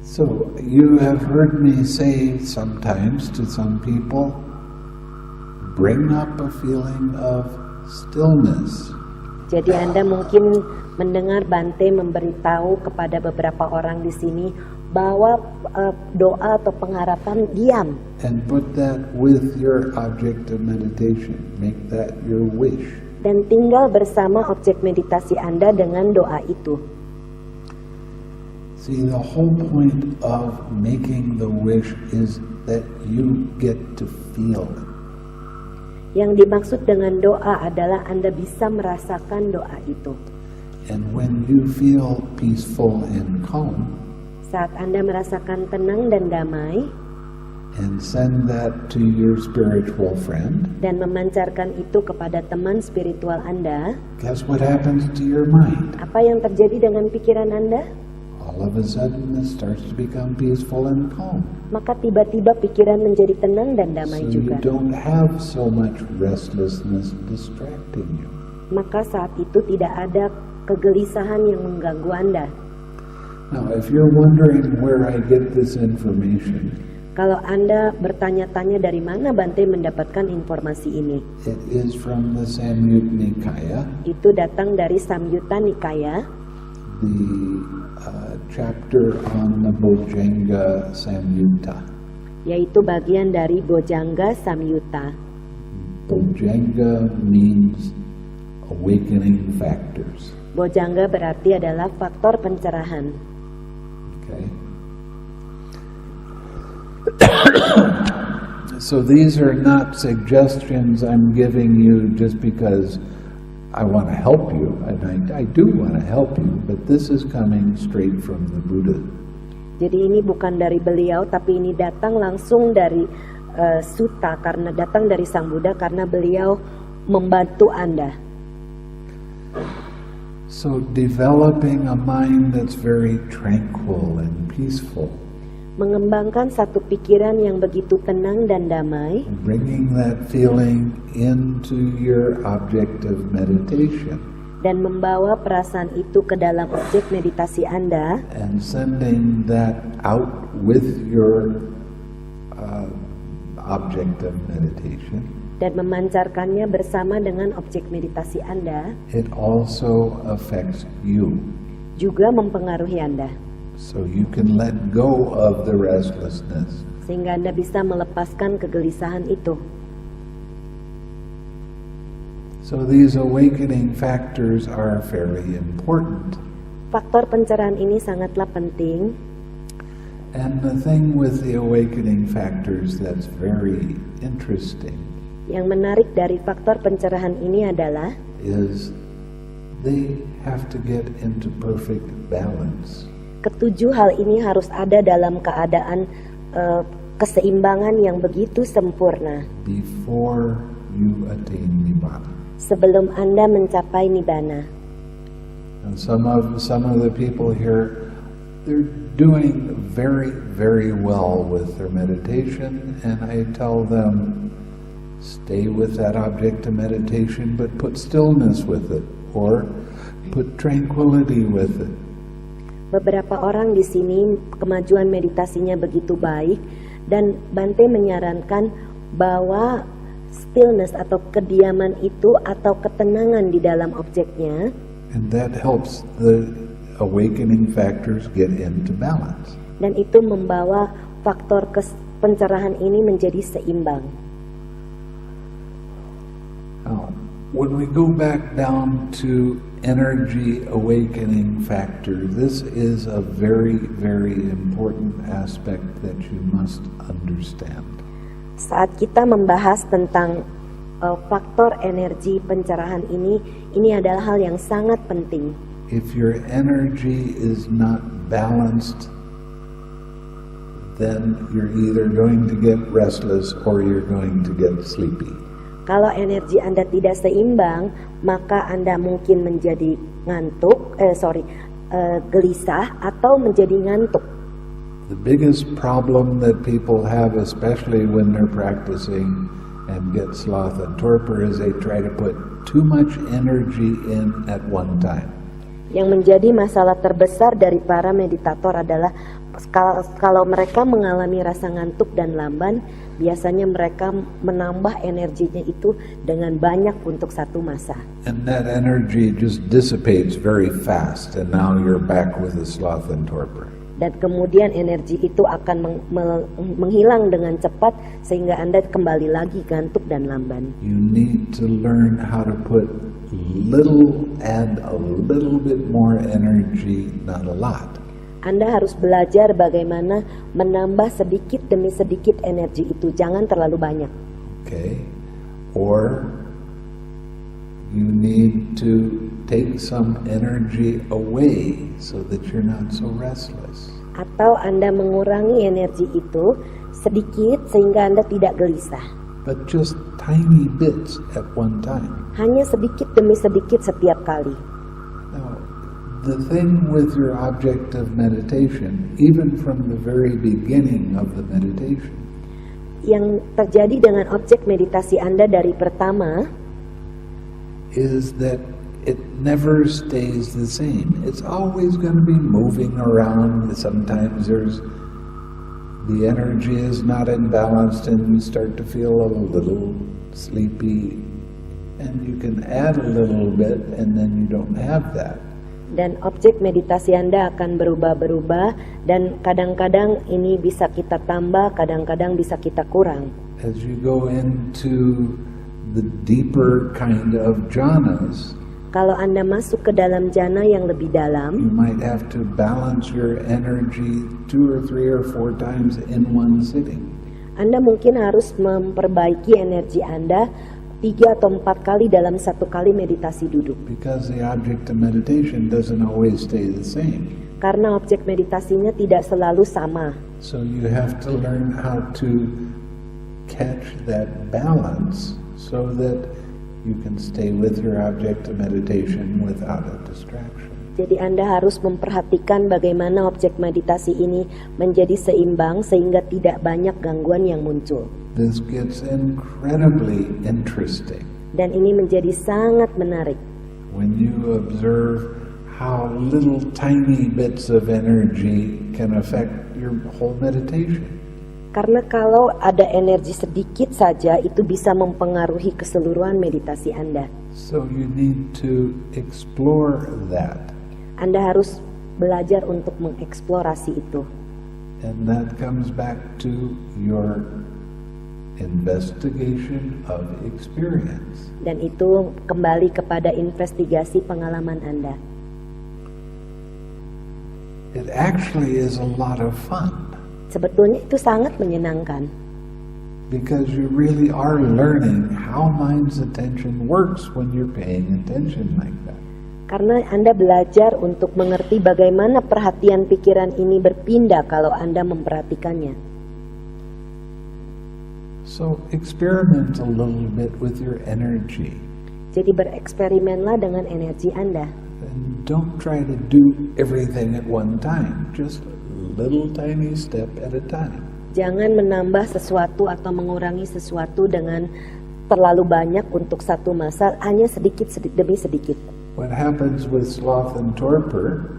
So you have heard me say sometimes to some people, bring up a feeling of stillness. Jadi Anda mungkin mendengar Bante memberitahu kepada beberapa orang di sini bahwa doa atau pengharapan diam. And put that with your object of meditation. Make that your wish. Dan tinggal bersama objek meditasi Anda dengan doa itu. See, the whole point of making the wish is that you get to feel it. Yang dimaksud dengan doa adalah Anda bisa merasakan doa itu. And when you feel peaceful and calm, Saat Anda merasakan tenang dan damai, and send that to your spiritual friend, dan memancarkan itu kepada teman spiritual Anda, guess what happens to your mind? apa yang terjadi dengan pikiran Anda? All of a sudden it starts to become peaceful and calm. Maka tiba-tiba pikiran menjadi tenang dan damai So you juga. don't have so much restlessness distracting you. Maka saat itu tidak ada kegelisahan yang mengganggu Anda. Now, if you're wondering where I get this information, Kalau Anda bertanya-tanya dari mana Bante mendapatkan informasi ini, it is from the Samyutta Nikaya, itu datang dari Samyutta Nikaya, the chapter on the Bojjhanga Samyutta. yaitu bagian dari Bojjhanga Samyutta. Bojjhanga means awakening factors. Bojjhanga berarti adalah faktor pencerahan. Okay. So these are not suggestions I'm giving you just because I want to help you, and I do want to help you, but this is coming straight from the Buddha. Jadi ini bukan dari beliau, tapi ini datang langsung dari sutta, karena datang dari Sang Buddha, karena beliau membantu Anda. So developing a mind that's very tranquil and peaceful, Mengembangkan satu pikiran yang begitu tenang dan damai, bringing that feeling into your object of meditation, dan membawa perasaan itu ke dalam objek meditasi Anda, and sending that out with your object of meditation, dan memancarkannya bersama dengan objek meditasi Anda, it also affects you. juga mempengaruhi Anda. So you can let go of the restlessness. Sehingga Anda bisa melepaskan kegelisahan itu. So these awakening factors are very important. Faktor pencerahan ini sangatlah penting. And the thing with the awakening factors that's very interesting Yang menarik dari faktor pencerahan ini adalah is they have to get into perfect balance. ketujuh hal ini harus ada dalam keadaan keseimbangan yang begitu sempurna Before you attain Nibbana. sebelum Anda mencapai Nibbana. And some of the people here, they're doing very, very well with their meditation, and I tell them, stay with that object of meditation, but put stillness with it, or put tranquility with it. Beberapa orang di sini kemajuan meditasinya begitu baik, dan Bante menyarankan bahwa stillness atau kediaman itu atau ketenangan di dalam objeknya, And that helps the awakening factors get into balance. dan itu membawa faktor pencerahan ini menjadi seimbang. Now, when we go back down to energy awakening factor, this is a very, very important aspect that you must understand. Saat kita membahas tentang faktor energi pencerahan ini adalah hal yang sangat penting. If your energy is not balanced, then you're either going to get restless or you're going to get sleepy. Kalau energi Anda tidak seimbang, maka Anda mungkin menjadi gelisah atau menjadi ngantuk. The biggest problem that people have, especially when they're practicing and get sloth and torpor, is they try to put too much energy in at one time. Yang menjadi masalah terbesar dari para meditator adalah kalau mereka mengalami rasa ngantuk dan lamban, biasanya mereka menambah energinya itu dengan banyak untuk satu masa. And that energy just dissipates very fast, and now you're back with the sloth and torpor. Dan kemudian energi itu akan menghilang dengan cepat sehingga Anda kembali lagi ngantuk dan lamban. You need to learn how to put little and a little bit more energy, not a lot. Anda harus belajar bagaimana menambah sedikit demi sedikit energi itu, jangan terlalu banyak. Okay? Or you need to take some energy away so that you're not so restless. Atau Anda mengurangi energi itu sedikit sehingga Anda tidak gelisah. But just tiny bits at one time. Hanya sedikit demi sedikit setiap kali. Now, the thing with your object of meditation, even from the very beginning of the meditation, Yang terjadi dengan objek meditasi Anda dari pertama is that it never stays the same. It's always going to be moving around. Sometimes the energy is not in balance and you start to feel a little sleepy, and you can add a little bit and then you don't have that. dan objek meditasi Anda akan berubah-berubah dan kadang-kadang ini bisa kita tambah, kadang-kadang bisa kita kurang. As you go into the deeper kind of jhanas, Kalau Anda masuk ke dalam jana yang lebih you dalam, might have to balance your energy 2 or 3 or 4 times in one sitting. Anda mungkin harus memperbaiki energi Anda 3 atau 4 kali dalam satu kali meditasi duduk. Because the object of meditation doesn't always stay the same. Karena objek meditasinya tidak selalu sama. So you have to learn how to catch that balance so that you can stay with your object of meditation without a distraction. Jadi Anda harus memperhatikan bagaimana objek meditasi ini menjadi seimbang sehingga tidak banyak gangguan yang muncul. This gets incredibly interesting Dan ini menjadi sangat menarik. when you observe how little tiny bits of energy can affect your whole meditation. Karena kalau ada energi sedikit saja itu bisa mempengaruhi keseluruhan meditasi Anda. So you need to explore that. Anda harus belajar untuk mengeksplorasi itu. And that comes back to your investigation of experience. Dan itu kembali kepada investigasi pengalaman Anda. It actually is a lot of fun Sebetulnya itu sangat menyenangkan. because you really are learning how mind's attention works when you're paying attention like that. Karena Anda belajar untuk mengerti bagaimana perhatian pikiran ini berpindah kalau Anda memperhatikannya. So experiment a little bit with your energy. Jadi bereksperimenlah dengan energi Anda. And don't try to do everything at one time. Just a little tiny step at a time. Jangan menambah sesuatu atau mengurangi sesuatu dengan terlalu banyak untuk satu masa, hanya sedikit demi sedikit. What happens with sloth and torpor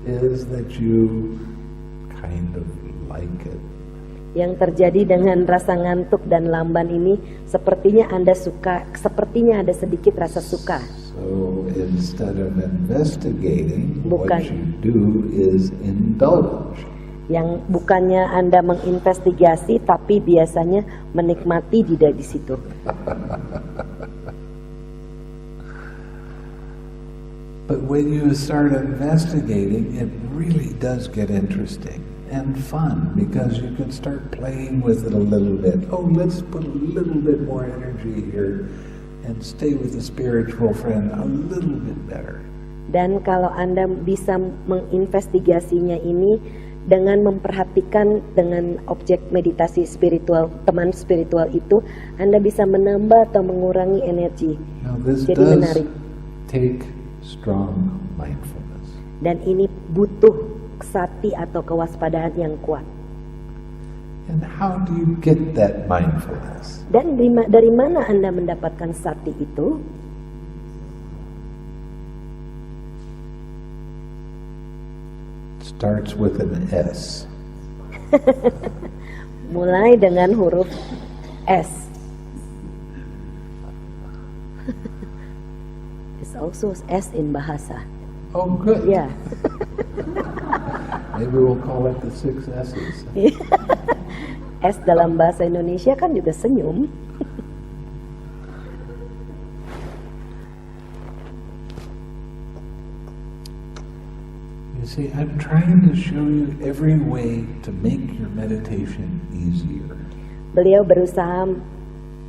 is that you kind of like it. Yang terjadi dengan rasa ngantuk dan lamban ini, sepertinya Anda suka, sepertinya ada sedikit rasa suka. So instead of investigating, what Bukan. you do is indulge. Yang bukannya Anda menginvestigasi, tapi biasanya menikmati di situ. But when you start investigating, it really does get interesting and fun because you can start playing with it a little bit. Oh, let's put a little bit more energy here and stay with the spiritual friend a little bit better. Dan kalau Anda bisa menginvestigasinya ini dengan memperhatikan dengan objek meditasi spiritual, teman spiritual itu, Anda bisa menambah atau mengurangi energi. Now this Jadi does menarik. take strong mindfulness. Dan ini butuh sati atau kewaspadaan yang kuat. And how do you get that mindfulness? Dan dari mana Anda mendapatkan sati itu? Starts with an S. Mulai dengan huruf S. It's also S in bahasa. Oh, good. Ya. Maybe we'll call it the 6 S's. S dalam bahasa Indonesia kan juga senyum. You see, I'm trying to show you every way to make your meditation easier. Beliau berusaha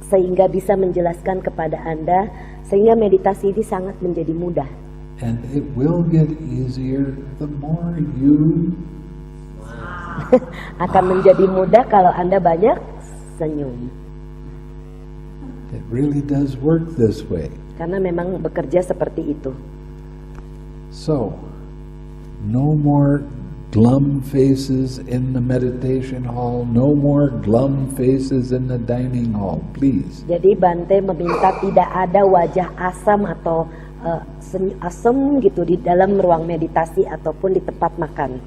sehingga bisa menjelaskan kepada Anda sehingga meditasi ini sangat menjadi mudah. And it will get easier the more you Akan menjadi mudah kalau Anda banyak senyum. It really does work this way. Karena memang bekerja seperti itu. So, no more glum faces in the meditation hall, no more glum faces in the dining hall, please. Jadi Bante meminta tidak ada wajah asam atau asam gitu di dalam ruang meditasi ataupun di tempat makan.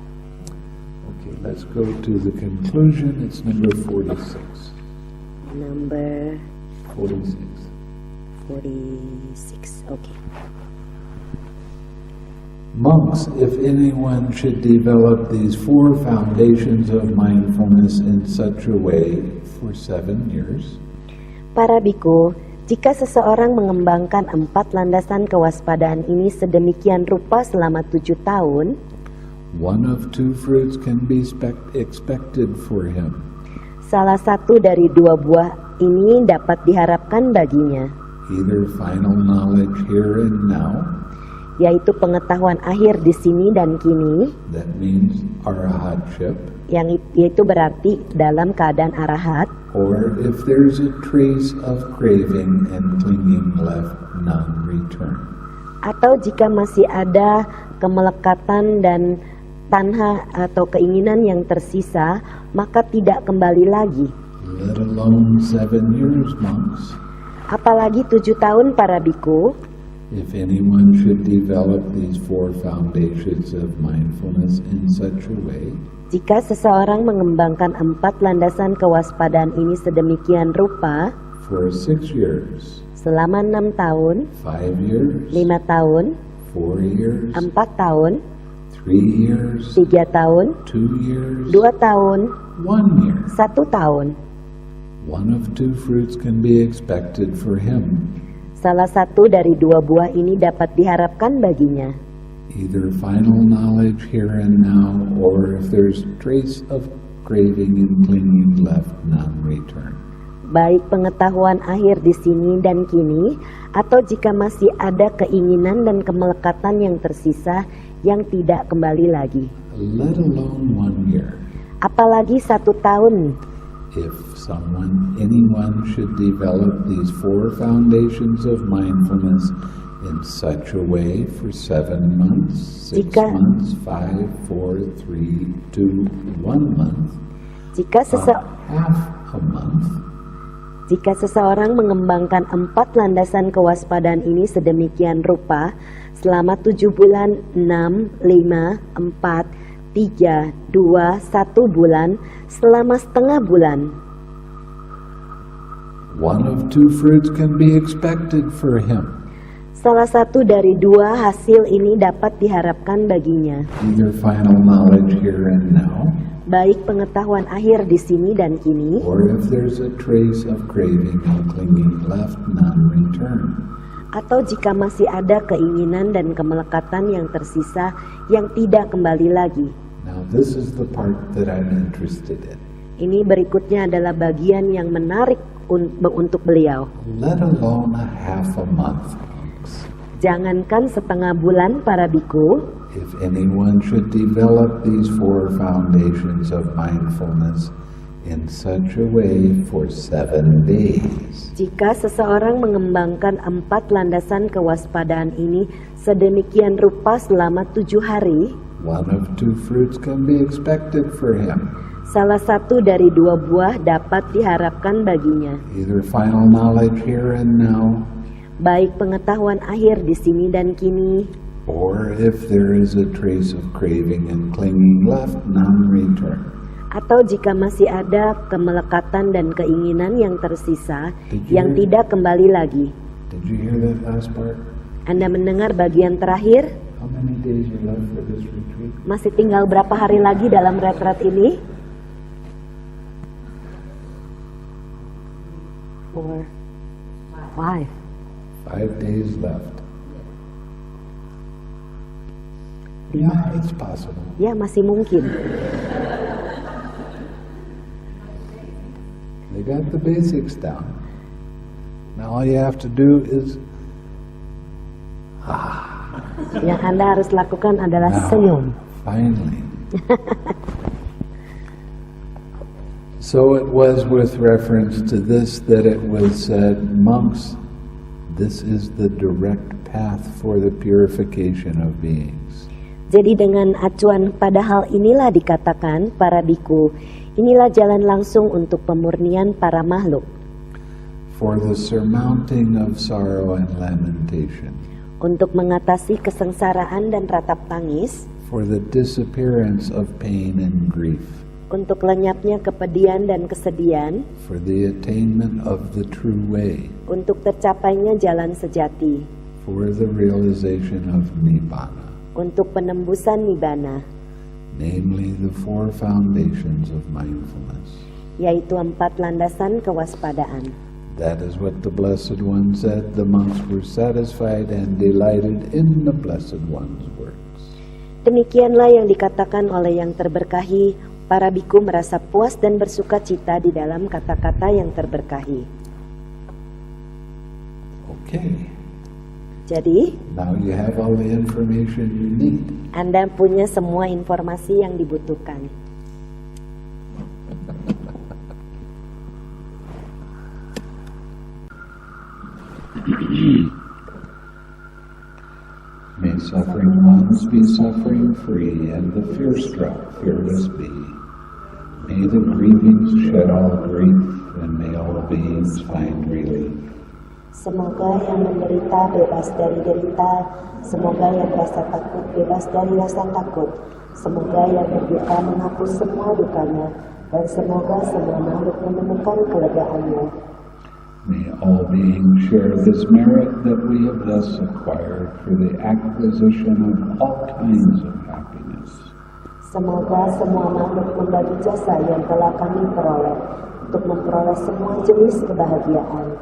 Okay, let's go to the conclusion. It's number 46. Number 46. 46. Okay. Monks, if anyone should develop these 4 foundations of mindfulness in such a way for 7 years, Para biku, jika seseorang mengembangkan 4 landasan kewaspadaan ini sedemikian rupa selama 7 tahun, one of 2 fruits can be expected for him. salah satu dari 2 buah ini dapat diharapkan baginya, Either final knowledge here and now, yaitu pengetahuan akhir di sini dan kini, that means arahatship, yaitu berarti dalam keadaan arahat, or if there's a trace of craving and clinging left, none return. atau jika masih ada kemelekatan dan tanha atau keinginan yang tersisa, maka tidak kembali lagi. Let alone 7 years, monks. Apalagi 7 tahun para biku, If anyone should develop these 4 foundations of mindfulness in such a way, jika seseorang mengembangkan 4 landasan kewaspadaan ini sedemikian rupa, for 6 years, selama 6 tahun, 5 years, 5 tahun, 4 years, 4 tahun, 3 years, 3 tahun, 2 years, 2 tahun, 1 year, 1 tahun, one of 2 fruits can be expected for him. salah satu dari 2 buah ini dapat diharapkan baginya, Either final knowledge here and now, or if there's trace of craving and clinging left, none return. baik pengetahuan akhir di sini dan kini, atau jika masih ada keinginan dan kemelekatan yang tersisa yang tidak kembali lagi. Let alone 1 year. Apalagi 1 tahun, If anyone should develop these 4 foundations of mindfulness in such a way for 7 months, 6 Jika- months, 5, 4, 3, 2, 1 month, jika half a month, Jika seseorang mengembangkan 4 landasan kewaspadaan ini sedemikian rupa selama 7 bulan, 6, 5, 4, 3, 2, 1 bulan, selama setengah bulan, one of 2 fruits can be expected for him. salah satu dari 2 hasil ini dapat diharapkan baginya, Either final knowledge here and now, baik pengetahuan akhir di sini dan kini, or if there's a trace of craving and clinging left, none return. atau jika masih ada keinginan dan kemelekatan yang tersisa yang tidak kembali lagi. Now this is the part that I'm interested in. Ini berikutnya adalah bagian yang menarik untuk beliau. Let alone a half a month, monks. Jangankan setengah bulan para biku, If anyone should develop these 4 foundations of mindfulness in such a way for 7 days, jika seseorang mengembangkan 4 landasan kewaspadaan ini sedemikian rupa selama 7 hari, One of two fruits can be expected for him. Salah satu dari dua buah dapat diharapkan baginya, Either final knowledge here and now, baik pengetahuan akhir di sini dan kini, or if there is a trace of craving and clinging left, non-return. atau jika masih ada kemelekatan dan keinginan yang tersisa, Did you yang hear- tidak kembali lagi. Did you hear that last part? Anda mendengar bagian terakhir? How many days are left for this retreat? Masih tinggal berapa hari lagi dalam retret ini? 4, 5. 5 days left. 5. Yeah, it's possible. Ya, masih mungkin. They got the basics down. Now all you have to do is Yang Anda harus lakukan adalah now, senyum. finally. So it was with reference to this that it was said, monks, this is the direct path for the purification of beings. Jadi dengan acuan pada hal inilah dikatakan para biku, inilah jalan langsung untuk pemurnian para makhluk, For the surmounting of sorrow and lamentation. untuk mengatasi kesengsaraan dan ratap tangis, For the disappearance of pain and grief. untuk lenyapnya kepedihan dan kesedihan, For the attainment of the true way. untuk tercapainya jalan sejati, For the realization of Nibbana. untuk penembusan nibbana, Namely the 4 foundations of mindfulness. yaitu 4 landasan kewaspadaan. That is what the Blessed One said. The monks were satisfied and delighted in the Blessed One's words. Demikianlah yang dikatakan oleh yang terberkahi, para biku merasa puas dan bersuka cita di dalam kata-kata yang terberkahi. Okay, Jadi, now you have all the information you need. Anda punya semua informasi yang dibutuhkan. May suffering ones be suffering free, and the fear-struck fearless be. May the grieving shed all grief, and may all beings find relief. Semoga yang menderita bebas dari derita, semoga yang rasa takut bebas dari rasa takut, semoga yang berduka menghapus semua dukanya, dan semoga semua makhluk menemukan kelegaannya. May all beings share this merit that we have thus acquired for the acquisition of all kinds of happiness. Semoga semua makhluk membagi jasa yang telah kami peroleh untuk memperoleh semua jenis kebahagiaan.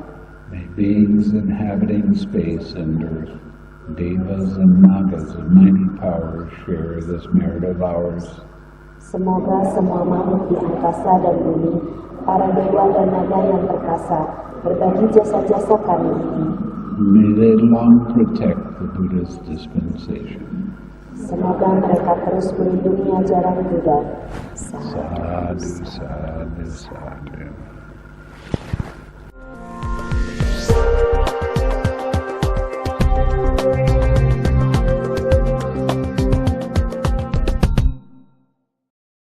May beings inhabiting space and earth, devas and nagas of mighty powers share this merit of ours. Semoga semua makhluk di angkasa dan bumi, para dewa dan naga yang perkasa, berbagi jasa-jasa kami ini. May they long protect the Buddha's dispensation. Semoga mereka terus melindungi ajaran Buddha. Sadhu, sadhu, sadhu.